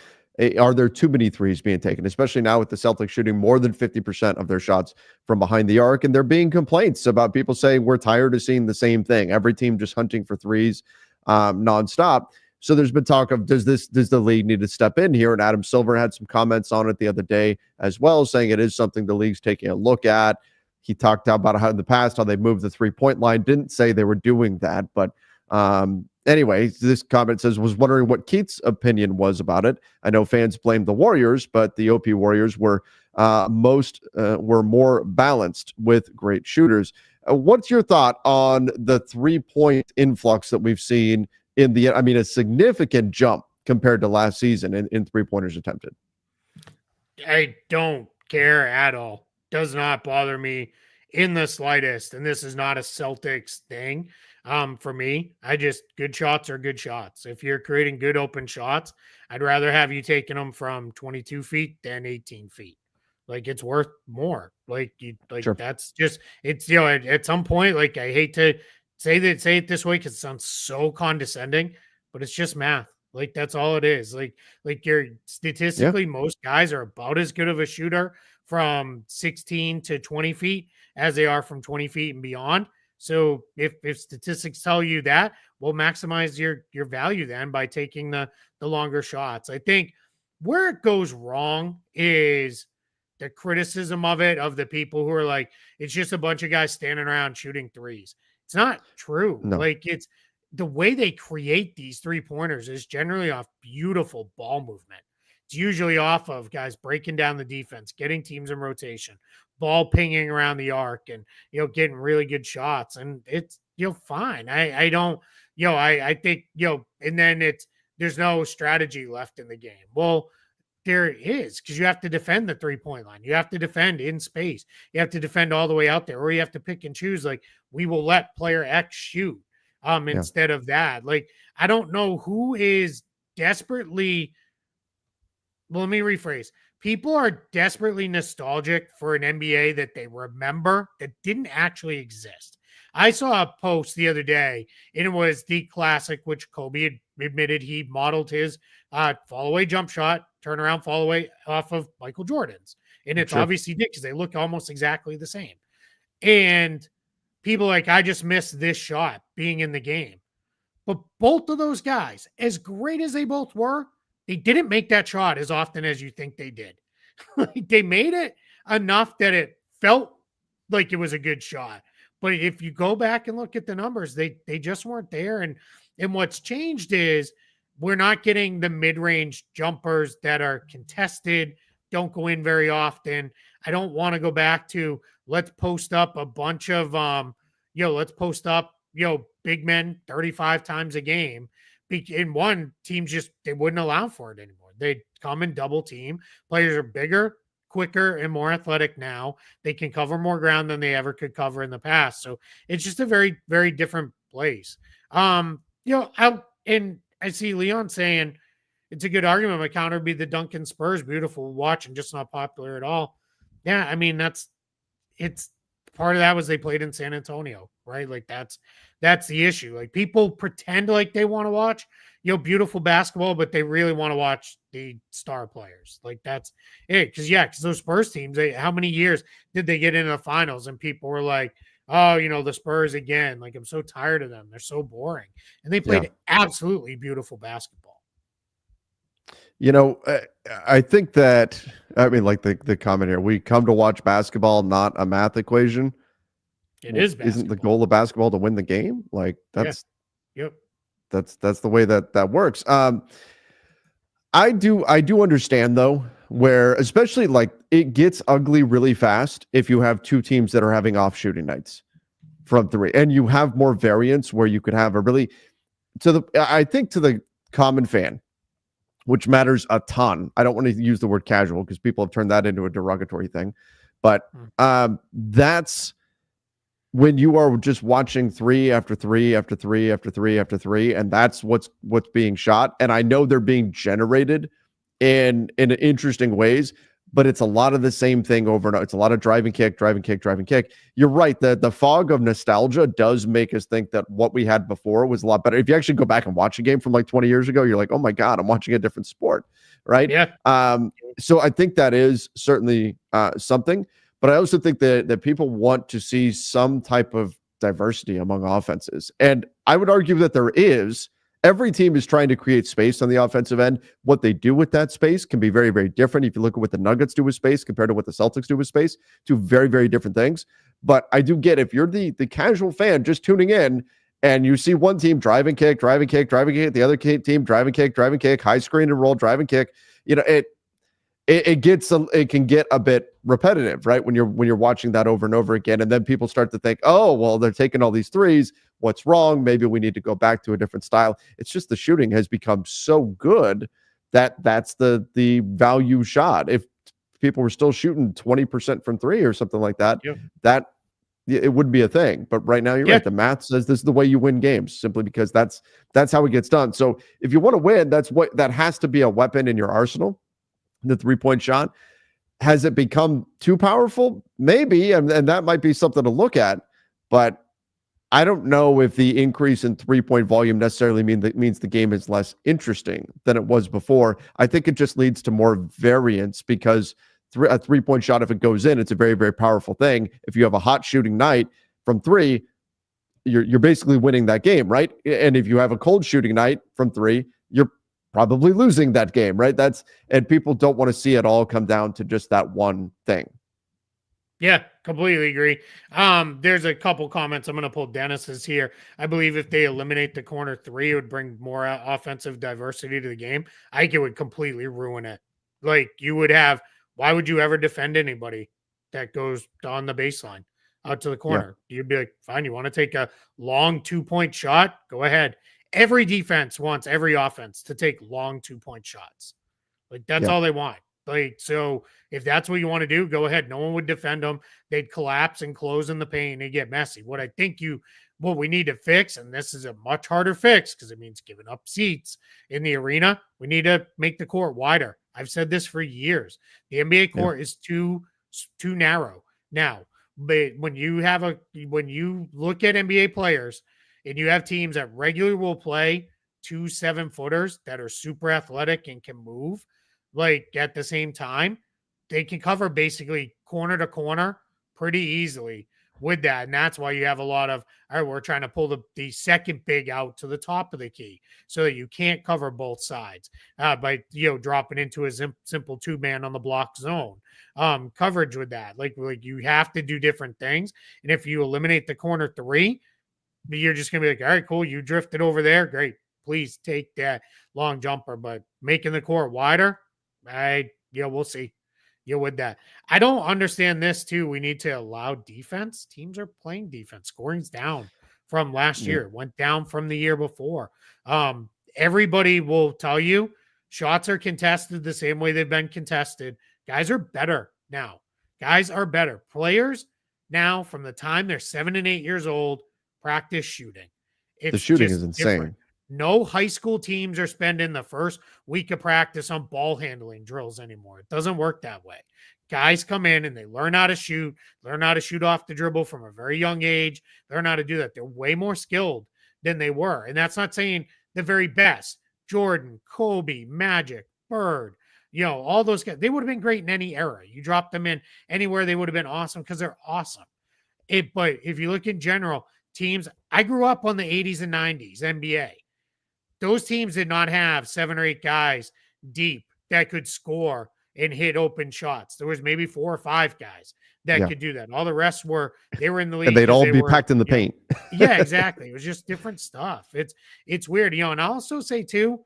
are there too many threes being taken, especially now with the Celtics shooting more than 50% of their shots from behind the arc. And there being complaints about people saying we're tired of seeing the same thing. Every team just hunting for threes nonstop. So there's been talk of, does the league need to step in here? And Adam Silver had some comments on it the other day as well, saying it is something the league's taking a look at. He talked about how in the past, how they moved the 3-point line. Didn't say they were doing that. But anyway, this comment says, was wondering what Keith's opinion was about it. I know fans blame the Warriors, but the OP Warriors were more balanced with great shooters. What's your thought on the 3-point influx that we've seen a significant jump compared to last season in 3-pointers attempted? I don't care at all. Does not bother me in the slightest. And this is not a Celtics thing for me. Good shots are good shots. If you're creating good open shots, I'd rather have you taking them from 22 feet than 18 feet. Like it's worth more. Sure. That's just, it's, at some point, like I hate to say it this way because it sounds so condescending, but it's just math. Like that's all it is. Like you're statistically, most guys are about as good of a shooter from 16 to 20 feet as they are from 20 feet and beyond. So if statistics tell you that, we'll maximize your value then by taking the longer shots. I think where it goes wrong is the criticism of it, of the people who are like, it's just a bunch of guys standing around shooting threes. It's not true. No. Like, it's the way they create these 3-pointers is generally off beautiful ball movement. It's usually off of guys breaking down the defense, getting teams in rotation, ball pinging around the arc, and getting really good shots. And it's fine. I don't I think and then there's no strategy left in the game. Well, there is, because you have to defend the 3-point line. You have to defend in space. You have to defend all the way out there, or you have to pick and choose. Like, we will let player X shoot instead of that. Like, I don't know who is desperately. Well, let me rephrase. People are desperately nostalgic for an NBA that they remember that didn't actually exist. I saw a post the other day, and it was the classic, which Kobe had admitted he modeled his fall away jump shot, turnaround fall away off of Michael Jordan's. And it's obviously did, because they look almost exactly the same. And people like, I just missed this shot being in the game. But both of those guys, as great as they both were, they didn't make that shot as often as you think they did. Like, they made it enough that it felt like it was a good shot. But if you go back and look at the numbers, they just weren't there. And what's changed is we're not getting the mid-range jumpers that are contested, don't go in very often. I don't want to go back to let's post up a bunch of let's post up big men 35 times a game. In one, teams just they wouldn't allow for it anymore. They'd come and double team. Players are bigger, quicker, and more athletic now. They can cover more ground than they ever could cover in the past. So it's just a very, very different place. I see Leon saying it's a good argument. My counter would be the Duncan Spurs, beautiful to watch and just not popular at all. Yeah, I mean, it's part of that was they played in San Antonio, right? Like, that's the issue. Like, people pretend like they want to watch beautiful basketball, but they really want to watch the star players. Like, that's it. Because those Spurs teams, how many years did they get into the finals and people were like, oh, the Spurs again. Like, I'm so tired of them. They're so boring. And they played absolutely beautiful basketball. I think that, I mean, like the comment here, we come to watch basketball, not a math equation. It is basketball. Isn't the goal of basketball to win the game? Like, that's that's the way that works. I do understand, though, where especially like it gets ugly really fast if you have two teams that are having off shooting nights from three, and you have more variance where you could have a really I think to the common fan, which matters a ton. I don't want to use the word casual because people have turned that into a derogatory thing, but that's when you are just watching 3 after 3 after 3 after 3 after 3, and that's what's being shot. And I know they're being generated in interesting ways, but it's a lot of the same thing over and over. It's a lot of driving kick. You're right. The fog of nostalgia does make us think that what we had before was a lot better. If you actually go back and watch a game from like 20 years ago, you're like, oh my God, I'm watching a different sport. Right. Yeah. So I think that is certainly something. But I also think that people want to see some type of diversity among offenses. And I would argue that there is. Every team is trying to create space on the offensive end. What they do with that space can be very, very different. If you look at what the Nuggets do with space compared to what the Celtics do with space, two very, very different things. But I do get, if you're the casual fan just tuning in and you see one team driving kick, the other team driving kick, high screen and roll, driving kick, it can get a bit repetitive, right? When you're watching that over and over again, and then people start to think, oh, well, they're taking all these threes. What's wrong? Maybe we need to go back to a different style. It's just the shooting has become so good that that's the value shot. If people were still shooting 20% from three or something like that, that it would be a thing. But right now, you're right. The math says this is the way you win games, simply because that's how it gets done. So if you want to win, that has to be a weapon in your arsenal. The 3-point shot. Has it become too powerful? Maybe, and that might be something to look at. But I don't know if the increase in 3-point volume necessarily means the game is less interesting than it was before. I think it just leads to more variance, because a 3-point shot, if it goes in, it's a very, very powerful thing. If you have a hot shooting night from three, you're basically winning that game, right? And if you have a cold shooting night from 3, you're probably losing that game, right? And people don't want to see it all come down to just that one thing. Yeah, completely agree. There's a couple comments. I'm going to pull Dennis's here. I believe if they eliminate the corner 3, it would bring more offensive diversity to the game. I think it would completely ruin it. Like you would have, why would you ever defend anybody that goes on the baseline out to the corner? Yeah. You'd be like, fine, you want to take a long 2-point shot? Go ahead. Every defense wants every offense to take long 2-point shots. Like that's all they want. Like, so if that's what you want to do, go ahead. No one would defend them. They'd collapse and close in the paint and get messy. What we need to fix, and this is a much harder fix because it means giving up seats in the arena. We need to make the court wider. I've said this for years. The NBA court is too narrow now. But when you look at NBA players and you have teams that regularly will play 2 7-footers that are super athletic and can move, like at the same time, they can cover basically corner to corner pretty easily with that. And that's why you have a lot of, all right, we're trying to pull the second big out to the top of the key so that you can't cover both sides by, dropping into a simple 2-man on the block zone coverage with that. Like you have to do different things. And if you eliminate the corner 3, you're just going to be like, all right, cool. You drifted over there. Great. Please take that long jumper, but making the court wider, we'll see. With that. I don't understand this too. We need to allow defense. Teams are playing defense. Scoring's down from last year. Went down from the year before. Everybody will tell you shots are contested the same way they've been contested. Guys are better now. Guys are better. Players now, from the time they're 7 and 8 years old, practice shooting. The shooting is insane. Different. No high school teams are spending the first week of practice on ball handling drills anymore. It doesn't work that way. Guys come in and they learn how to shoot off the dribble from a very young age, learn how to do that. They're way more skilled than they were. And that's not saying the very best. Jordan, Kobe, Magic, Bird, all those guys, they would have been great in any era. You drop them in anywhere, they would have been awesome because they're awesome. But if you look in general, teams, I grew up on the 80s and 90s NBA. Those teams did not have 7 or 8 guys deep that could score and hit open shots. There was maybe 4 or 5 guys that could do that. All the rest they were in the league. And they'd all be packed in the paint. Yeah, exactly. It was just different stuff. It's weird. And I'll also say too,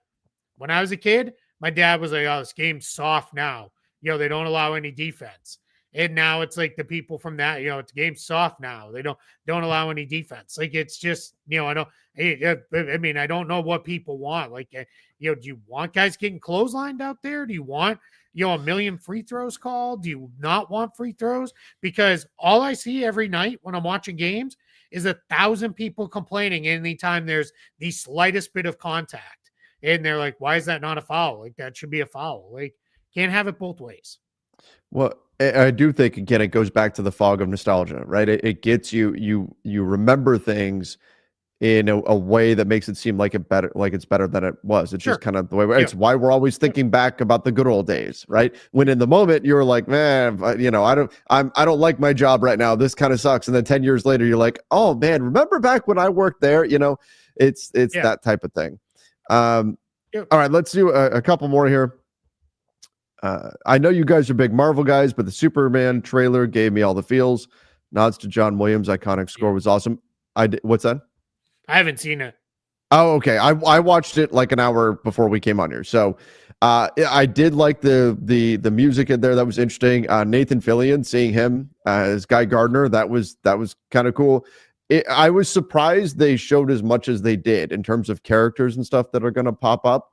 when I was a kid, my dad was like, oh, this game's soft now. They don't allow any defense. And now it's like the people from that, it's game soft now. They don't allow any defense. Like it's just, I don't know what people want. Like, do you want guys getting clotheslined out there? Do you want, a million free throws called? Do you not want free throws? Because all I see every night when I'm watching games is 1,000 people complaining anytime there's the slightest bit of contact. And they're like, why is that not a foul? Like that should be a foul. Like can't have it both ways. Well, I do think, again, it goes back to the fog of nostalgia, right? It gets you remember things in a way that makes it seem like it's better than it was. It's just kind of the way it's why we're always thinking back about the good old days, right? When in the moment you're like, man, I don't like my job right now. This kind of sucks. And then 10 years later, you're like, oh man, remember back when I worked there? It's that type of thing. All right, let's do a couple more here. I know you guys are big Marvel guys, but the Superman trailer gave me all the feels. Nods to John Williams' iconic score was awesome. What's that? I haven't seen it. Oh, okay. I watched it like an hour before we came on here. So I did like the music in there. That was interesting. Nathan Fillion, seeing him as Guy Gardner, that was kind of cool. I was surprised they showed as much as they did in terms of characters and stuff that are going to pop up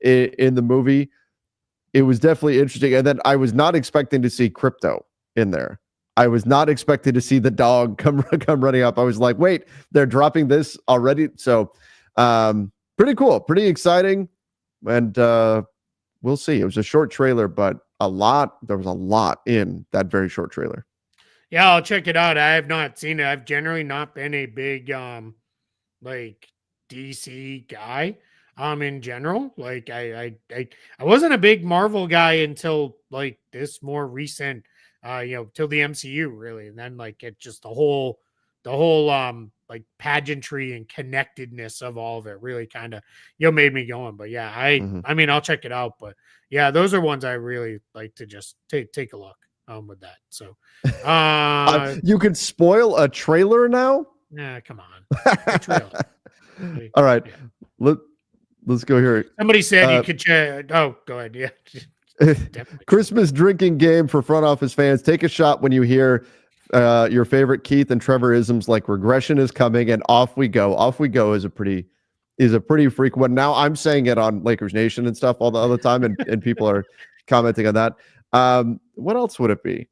in the movie. It was definitely interesting. And then I was not expecting to see Crypto in there. I was not expecting to see the dog come running up. I was like, wait, they're dropping this already? So pretty cool, pretty exciting. And we'll see. It was a short trailer, but there was a lot in that very short trailer. Yeah, I'll check it out. I have not seen it. I've generally not been a big DC guy. In general, like I wasn't a big Marvel guy until like this more recent, till the MCU really, and then like it just the whole whole like pageantry and connectedness of all of it really kind of made me going. But yeah, I mean I'll check it out. But yeah, those are ones I really like to just take a look with that. So You can spoil a trailer now. yeah, come on. A trailer. All right, yeah. let's go here. Somebody said you could check. Oh, go ahead. Yeah. Christmas drinking game for front office fans. Take a shot when you hear your favorite Keith and Trevor isms like regression is coming, and off we go. Off we go is a pretty frequent one. Now I'm saying it on Lakers Nation and stuff all the other time, and people are commenting on that. What else would it be?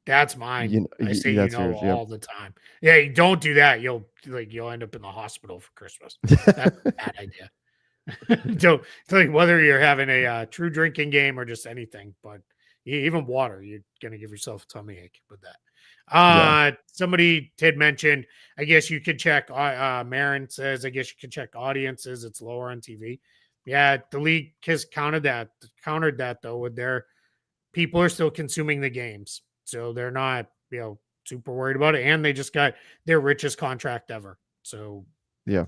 That's mine. I say yours, all the time. Yeah, you don't do that. You'll end up in the hospital for Christmas. That's a bad idea. So like whether you're having a true drinking game or just anything, but even water, you're gonna give yourself a tummy ache with that. Somebody did mention, I guess you could check. Marin says, I guess you could check audiences. It's lower on TV. Yeah, the league has countered that though with their people are still consuming the games, so they're not super worried about it, and they just got their richest contract ever. So yeah,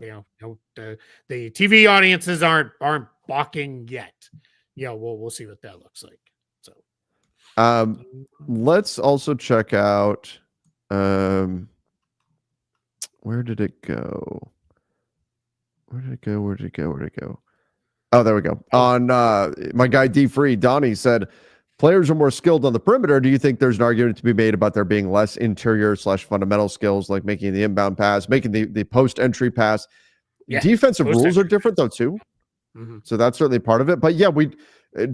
the TV audiences aren't balking yet. We'll see what that looks like. So, let's also check out. Where did it go? Where did it go? Oh, there we go. On my guy D Free, Donnie said, players are more skilled on the perimeter. Do you think there's an argument to be made about there being less interior / fundamental skills, like making the inbound pass, making the post entry pass? Yeah, defensive rules are different though too. Mm-hmm. So that's certainly part of it. But yeah,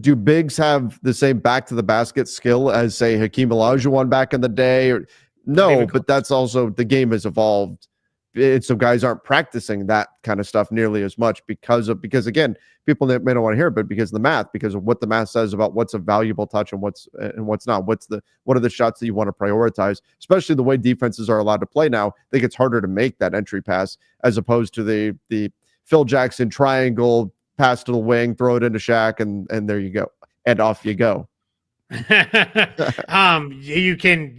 do bigs have the same back to the basket skill as say Hakeem Olajuwon back in the day? Or no, but that's also the game has evolved. So guys aren't practicing that kind of stuff nearly as much because again, people that may not want to hear it, but because of the math, because of what the math says about what's a valuable touch and what's not. What are the shots that you want to prioritize, especially the way defenses are allowed to play now. I think it's harder to make that entry pass as opposed to the Phil Jackson triangle pass to the wing, throw it into Shaq, and there you go, and off you go. You can,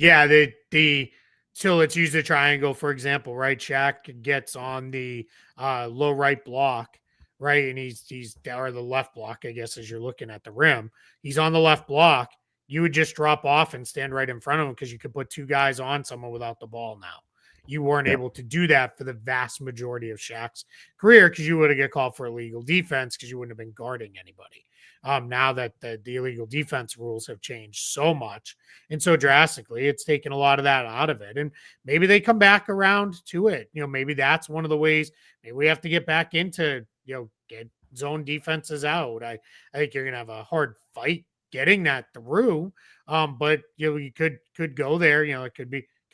so let's use the triangle, for example, right? Shaq gets on the low right block, right? And he's or the left block, I guess, as you're looking at the rim. He's on the left block. You would just drop off and stand right in front of him because you could put two guys on someone without the ball now. You weren't able to do that for the vast majority of Shaq's career because you would have get called for illegal defense because you wouldn't have been guarding anybody. Now that the illegal defense rules have changed so much and so drastically, it's taken a lot of that out of it. And maybe they come back around to it. Maybe that's one of the ways. Maybe we have to get back into, get zone defenses out. I think you're going to have a hard fight getting that through. But you could go there. It could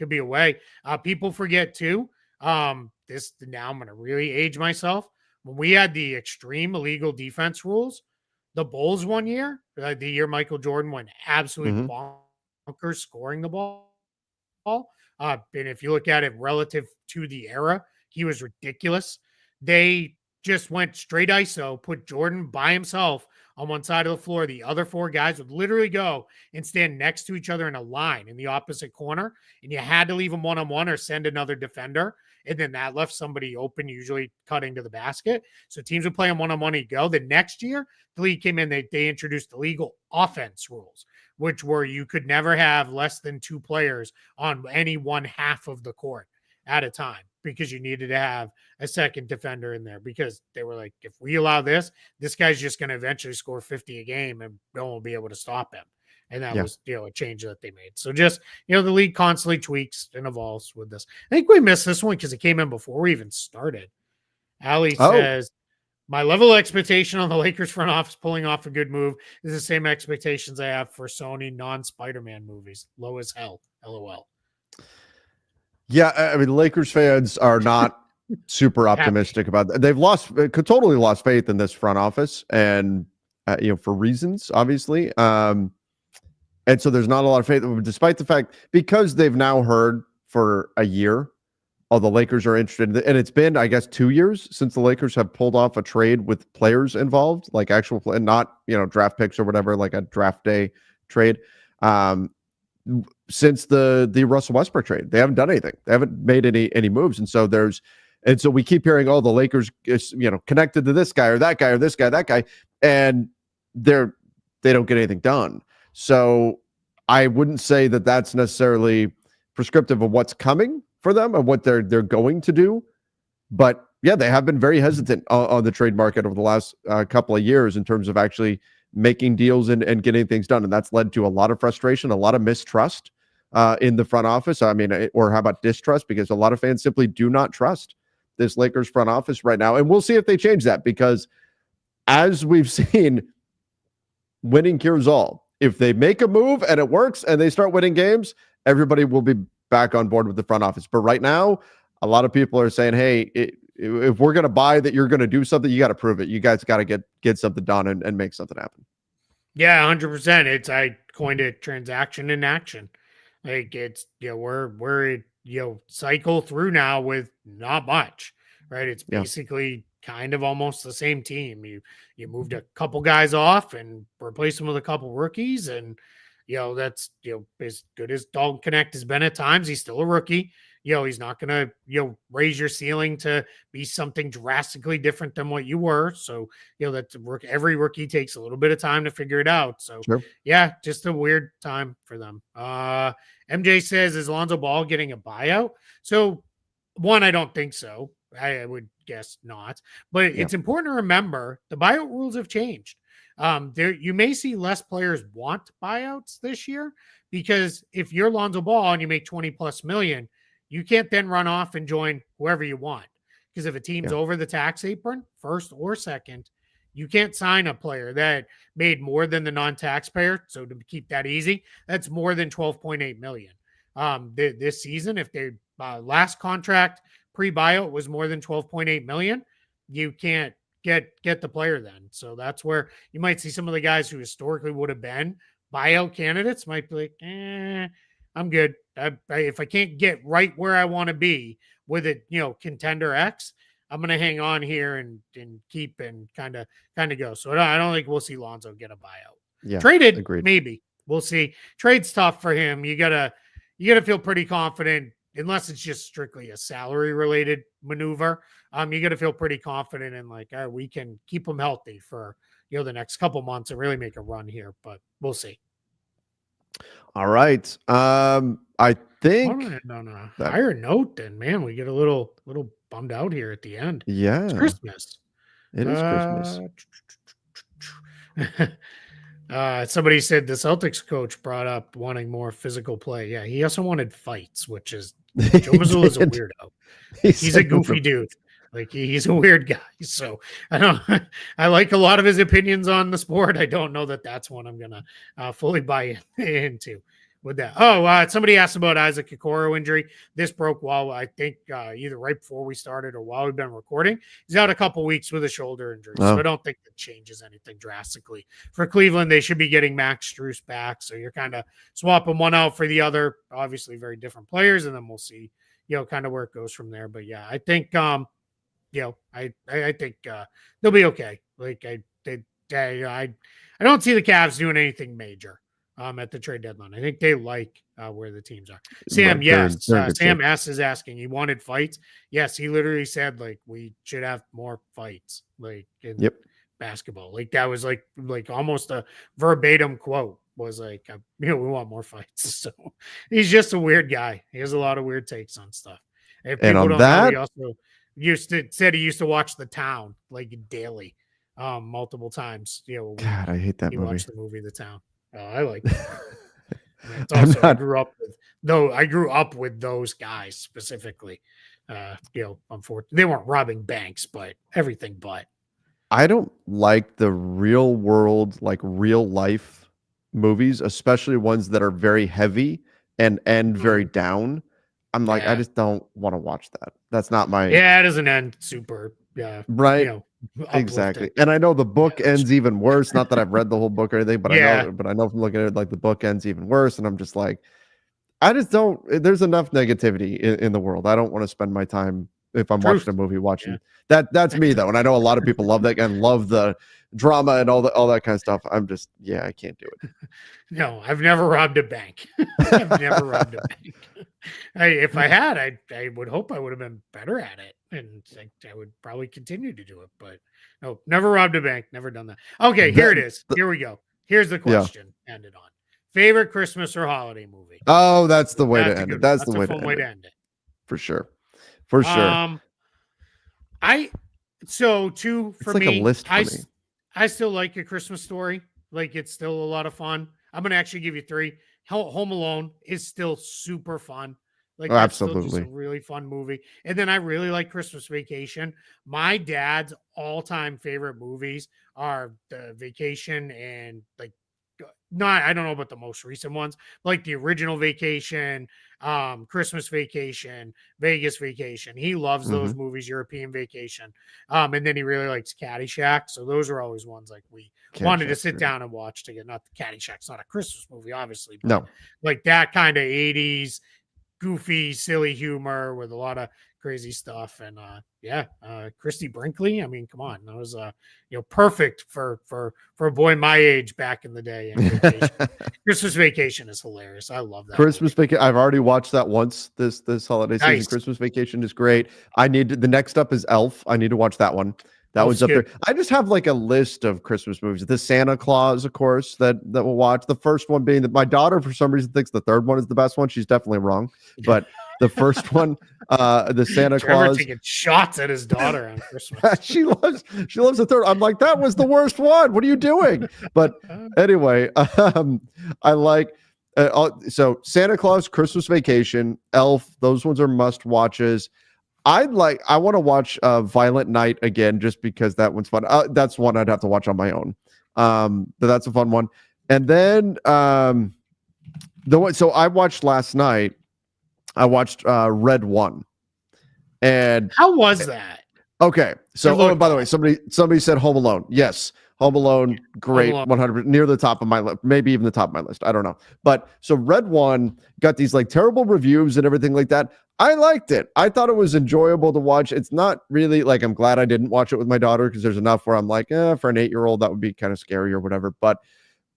be a way. People forget too. Now I'm going to really age myself. When we had the extreme illegal defense rules, the Bulls one year, the year Michael Jordan went absolutely bonkers scoring the ball. And if you look at it relative to the era, he was ridiculous. They just went straight ISO, put Jordan by himself on one side of the floor. The other four guys would literally go and stand next to each other in a line in the opposite corner. And you had to leave them one-on-one or send another defender. And then that left somebody open, usually cutting to the basket. So teams would play them one-on-one and go. The next year, the league came in, they introduced the legal offense rules, which were you could never have less than two players on any one half of the court at a time because you needed to have a second defender in there because they were like, if we allow this guy's just going to eventually score 50 a game and no one will be able to stop him. And that was, a change that they made. So just, the league constantly tweaks and evolves with this. I think we missed this one because it came in before we even started. Ali says, my level of expectation on the Lakers front office pulling off a good move is the same expectations I have for Sony non-Spider-Man movies. Low as hell. LOL. Yeah, I mean, Lakers fans are not super optimistic about that. They've totally lost faith in this front office and, for reasons, obviously. And so there's not a lot of faith, despite the fact, because they've now heard for a year, the Lakers are interested. And it's been, I guess, 2 years since the Lakers have pulled off a trade with players involved, like actual play, not, draft picks or whatever, like a draft day trade. since the Russell Westbrook trade. They haven't done anything. They haven't made any moves, and so we keep hearing, oh, the Lakers is, connected to this guy or that guy or this guy, that guy, and they don't get anything done. So I wouldn't say that that's necessarily prescriptive of what's coming for them and what they're going to do. But yeah, they have been very hesitant on the trade market over the last couple of years in terms of actually making deals and getting things done. And that's led to a lot of frustration, a lot of mistrust in the front office. I mean, or how about distrust? Because a lot of fans simply do not trust this Lakers front office right now. And we'll see if they change that, because as we've seen, winning cures all. If they make a move and it works and they start winning games, everybody will be back on board with the front office. But right now, a lot of people are saying, hey, if we're going to buy that you're going to do something, you got to prove it. You guys got to get something done and make something happen. Yeah, 100%. I coined it transaction in action. Like, it's, we're cycle through now with not much, right? It's basically kind of almost the same team. You moved a couple guys off and replaced them with a couple rookies, and that's as good as Dalton Connect has been at times. He's still a rookie. He's not gonna raise your ceiling to be something drastically different than what you were. So that's every rookie takes a little bit of time to figure it out. So yeah, just a weird time for them. MJ says, is Lonzo Ball getting a buyout? So one, I don't think so. I would guess not, but it's important to remember the buyout rules have changed. You may see less players want buyouts this year, because if you're Lonzo Ball and you make 20 plus million, you can't then run off and join whoever you want. Because if a team's over the tax apron, first or second, you can't sign a player that made more than the non-taxpayer. So to keep that easy, that's more than 12.8 million. This season, if they last contract pre-buyout was more than 12.8 million, you can't get the player then. So that's where you might see some of the guys who historically would have been buyout candidates might be like, I'm good. If I can't get right where I want to be with it, contender X, I'm going to hang on here and keep and kind of go. So I don't think we'll see Lonzo get a buyout. Yeah, traded, agreed. Maybe we'll see. Trade's tough for him. You gotta feel pretty confident, unless it's just strictly a salary related maneuver. You got to feel pretty confident in like, we can keep him healthy for the next couple months and really make a run here, but we'll see. All right. I think on a higher note, then, man, we get a little bummed out here at the end. Yeah, it's Christmas. It is Christmas. Somebody said the Celtics coach brought up wanting more physical play. Yeah, he also wanted fights, which is Joe Mazzulla is a weirdo. He's a goofy dude. Like, he's a weird guy. So I like a lot of his opinions on the sport. I don't know that that's one I'm gonna fully buy into with that. Somebody asked about Isaac Okoro injury. This broke while I think either right before we started or while we've been recording. He's out a couple weeks with a shoulder injury, so I don't think that changes anything drastically for Cleveland. They should be getting Max Strus back, so you're kind of swapping one out for the other. Obviously, very different players, and then we'll see, kind of where it goes from there. But yeah, I think, I think they'll be okay. Like I don't see the Cavs doing anything major at the trade deadline. I think they like where the teams are. Sam, yes. Sam S is asking, he wanted fights. Yes, he literally said, like, we should have more fights, like, in basketball. Like, that was like almost a verbatim quote, was like, we want more fights. So he's just a weird guy. He has a lot of weird takes on stuff. If people don't know, he also said he used to watch The Town like daily, multiple times. God, I hate that movie. Watch the movie The Town. Oh, I like that. I grew up with those guys specifically. Unfortunately, they weren't robbing banks, but everything but. I don't like the real world, like real life movies, especially ones that are very heavy and end very down. I'm like, I just don't want to watch that. That's not my. Yeah, it doesn't end super. Yeah, right. Exactly. And I know the book ends even worse. Not that I've read the whole book or anything, but I know from looking at it, like, the book ends even worse. And I'm just like, I just don't. There's enough negativity in the world. I don't want to spend my time if I'm Truth. watching a movie, Yeah. that's me though. And I know a lot of people love that and love the drama and all that kind of stuff. I'm just, I can't do it. No, I've never robbed a bank. I've never robbed a bank. If I had, I would hope I would have been better at it, and I would probably continue to do it. But no, never robbed a bank. Never done that. Okay, here it is. Here we go. Here's the Yeah. question. Ended on favorite Christmas or holiday movie. Oh, that's the way That's to a end good it. one. That's That's the a way fun to way end to it. end it. For sure. For sure. So two for It's like me. a list for me. I still like A Christmas Story. Like it's still a lot of fun. I'm gonna actually give you three. Home Alone is still super fun. Like Oh, that's still just a absolutely. really fun movie. And then I really like Christmas Vacation. My dad's all-time favorite movies are The Vacation and like not I don't know about the most recent ones, like the original Vacation, Christmas Vacation, Vegas Vacation. He loves those Mhm. movies, European Vacation. And then he really likes Caddyshack. So those are always ones like we wanted to Caddyshack's sit great. down and watch to get not the Caddyshack's not a Christmas movie, obviously, but No. like that kind of 80s goofy, silly humor with a lot of crazy stuff. And Christy Brinkley. I mean, come on, that was perfect for a boy my age back in the day. And Vacation, Christmas Vacation is hilarious. I love that Christmas movie. Vacation. I've already watched that once this holiday season. Nice. Christmas Vacation is great. The next up is Elf. I need to watch that one. That Elf's one's up good. there. I just have like a list of Christmas movies. The Santa Claus, of course, that we'll watch. The first one being that my daughter, for some reason, thinks the third one is the best one. She's definitely wrong. But the first one, the Santa Trevor Claus. taking shots at his daughter on Christmas. she loves the third. I'm like, that was the worst one. What are you doing? But anyway, I like so Santa Claus, Christmas Vacation, Elf. Those ones are must watches. I want to watch Violent Night again just because that one's fun. That's one I'd have to watch on my own. But that's a fun one. And then the one. So I watched last night. I watched Red One. And how was that? Okay, so by the way, somebody said Home Alone. Yes, Home Alone, great, 100%, near the top of my list, maybe even the top of my list. I don't know, but so Red One got these like terrible reviews and everything like that. I liked it. I thought it was enjoyable to watch. It's not really like I'm glad I didn't watch it with my daughter because there's enough where I'm like, for an 8-year-old that would be kind of scary or whatever. But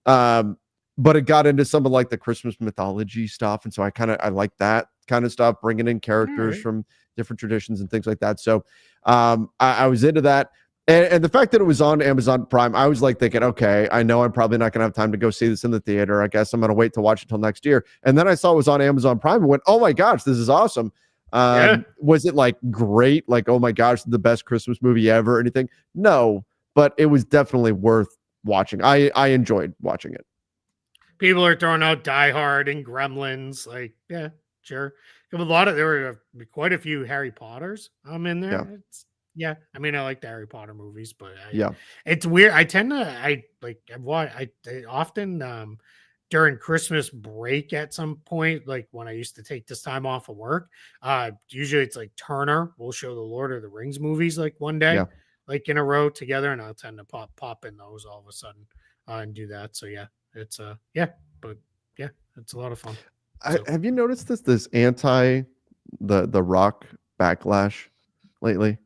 it got into some of like the Christmas mythology stuff, and so I like that kind of stuff, bringing in characters from different traditions and things like that. So I was into that. And the fact that it was on Amazon Prime, I was like thinking, okay, I know I'm probably not going to have time to go see this in the theater. I guess I'm going to wait to watch it until next year. And then I saw it was on Amazon Prime and went, oh my gosh, this is awesome. Was it like great? Like, oh my gosh, the best Christmas movie ever or anything? No, but it was definitely worth watching. I enjoyed watching it. People are throwing out Die Hard and Gremlins. Like, yeah, sure. There were quite a few Harry Potters in there. Yeah. I mean, I like the Harry Potter movies, but it's weird. I often during Christmas break at some point, like when I used to take this time off of work, usually it's like Turner will show the Lord of the Rings movies like one day, like in a row together, and I'll tend to pop in those all of a sudden and do that. So it's it's a lot of fun. Have you noticed this anti the Rock backlash lately?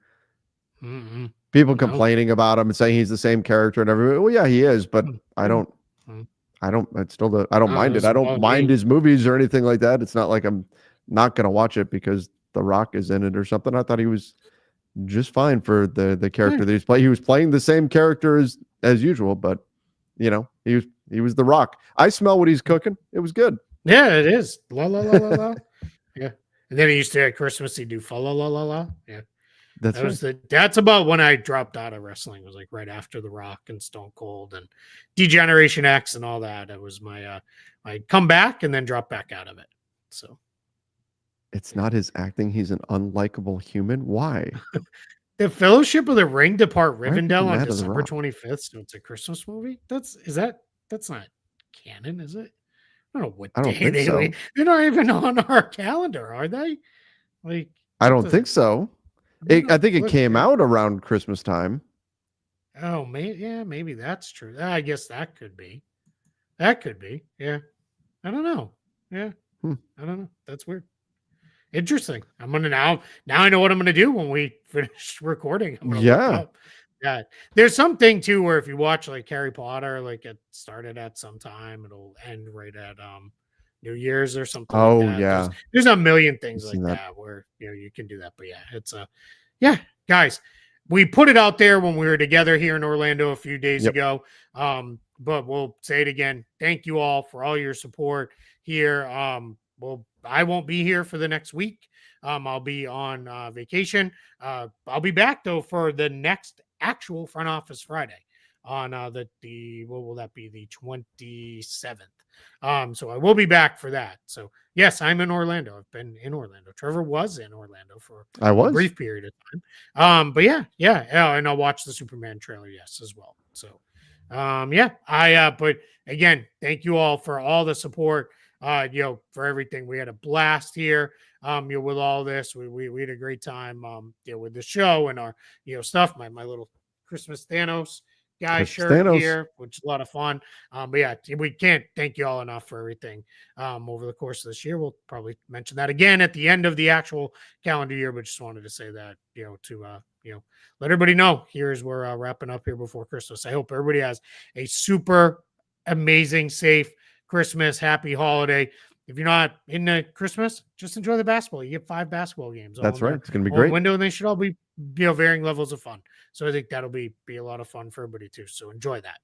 Mm-hmm. People complaining about him and saying he's the same character and everything. Well, yeah, he is, but I don't mind it. I don't mind his movies or anything like that. It's not like I'm not going to watch it because The Rock is in it or something. I thought he was just fine for the character that he's playing. He was playing the same character as usual, but he was The Rock. I smell what he's cooking. It was good. Yeah, it is. La la la la la. Yeah. And then he used to at Christmas he'd do fa la la la la. Yeah. That's about when I dropped out of wrestling. It was like right after The Rock and Stone Cold and Degeneration X and all that. It was my I'd come back and then drop back out of it. So it's not his acting. He's an unlikable human. Why? The Fellowship of the Ring depart Rivendell on December 25th. So it's a Christmas movie. That's not canon, is it? I don't know what day they're not even on our calendar, are they? Like, I don't think so. I think it came out around Christmas time. Oh, maybe that's true. I guess that could be. Yeah. I don't know. Yeah. I don't know. That's weird. Interesting. I'm gonna now I know what I'm gonna do when we finish recording. I'm gonna look Yeah. up. Yeah. There's something too where if you watch like Harry Potter, like it started at some time, it'll end right at New Year's or something like Oh that. yeah. There's a million I've things seen like that. that where you can do that. But yeah, it's yeah, guys. We put it out there when we were together here in Orlando a few days Yep. ago. But we'll say it again. Thank you all for all your support here. Well, I won't be here for the next week. I'll be on vacation. I'll be back though for the next actual front office Friday on the what will that be, the 27th. So I will be back for that. So yes, I'm in Orlando. I've been in Orlando. Trevor was in Orlando for I a was. brief period of time. But yeah, and I'll watch the Superman trailer, yes, as well. So but again, thank you all for all the support, for everything. We had a blast here, with all this. We had a great time, with the show and our, stuff. My little Christmas Thanos guy shirt here, which is a lot of fun. But yeah, we can't thank you all enough for everything over the course of this year. We'll probably mention that again at the end of the actual calendar year, but just wanted to say that, to let everybody know here as we're wrapping up here before Christmas. I hope everybody has a super amazing, safe Christmas, happy holiday. If you're not into Christmas, just enjoy the basketball. You get 5 basketball games. That's right. It's going to be great great. window, and they should all be, varying levels of fun. So I think that'll be a lot of fun for everybody too. So enjoy that.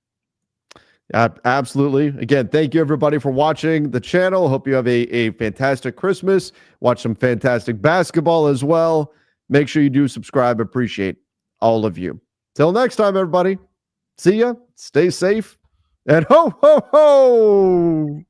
Absolutely. Again, thank you everybody for watching the channel. Hope you have a fantastic Christmas. Watch some fantastic basketball as well. Make sure you do subscribe. Appreciate all of you. Till next time, everybody. See ya. Stay safe. And ho, ho, ho.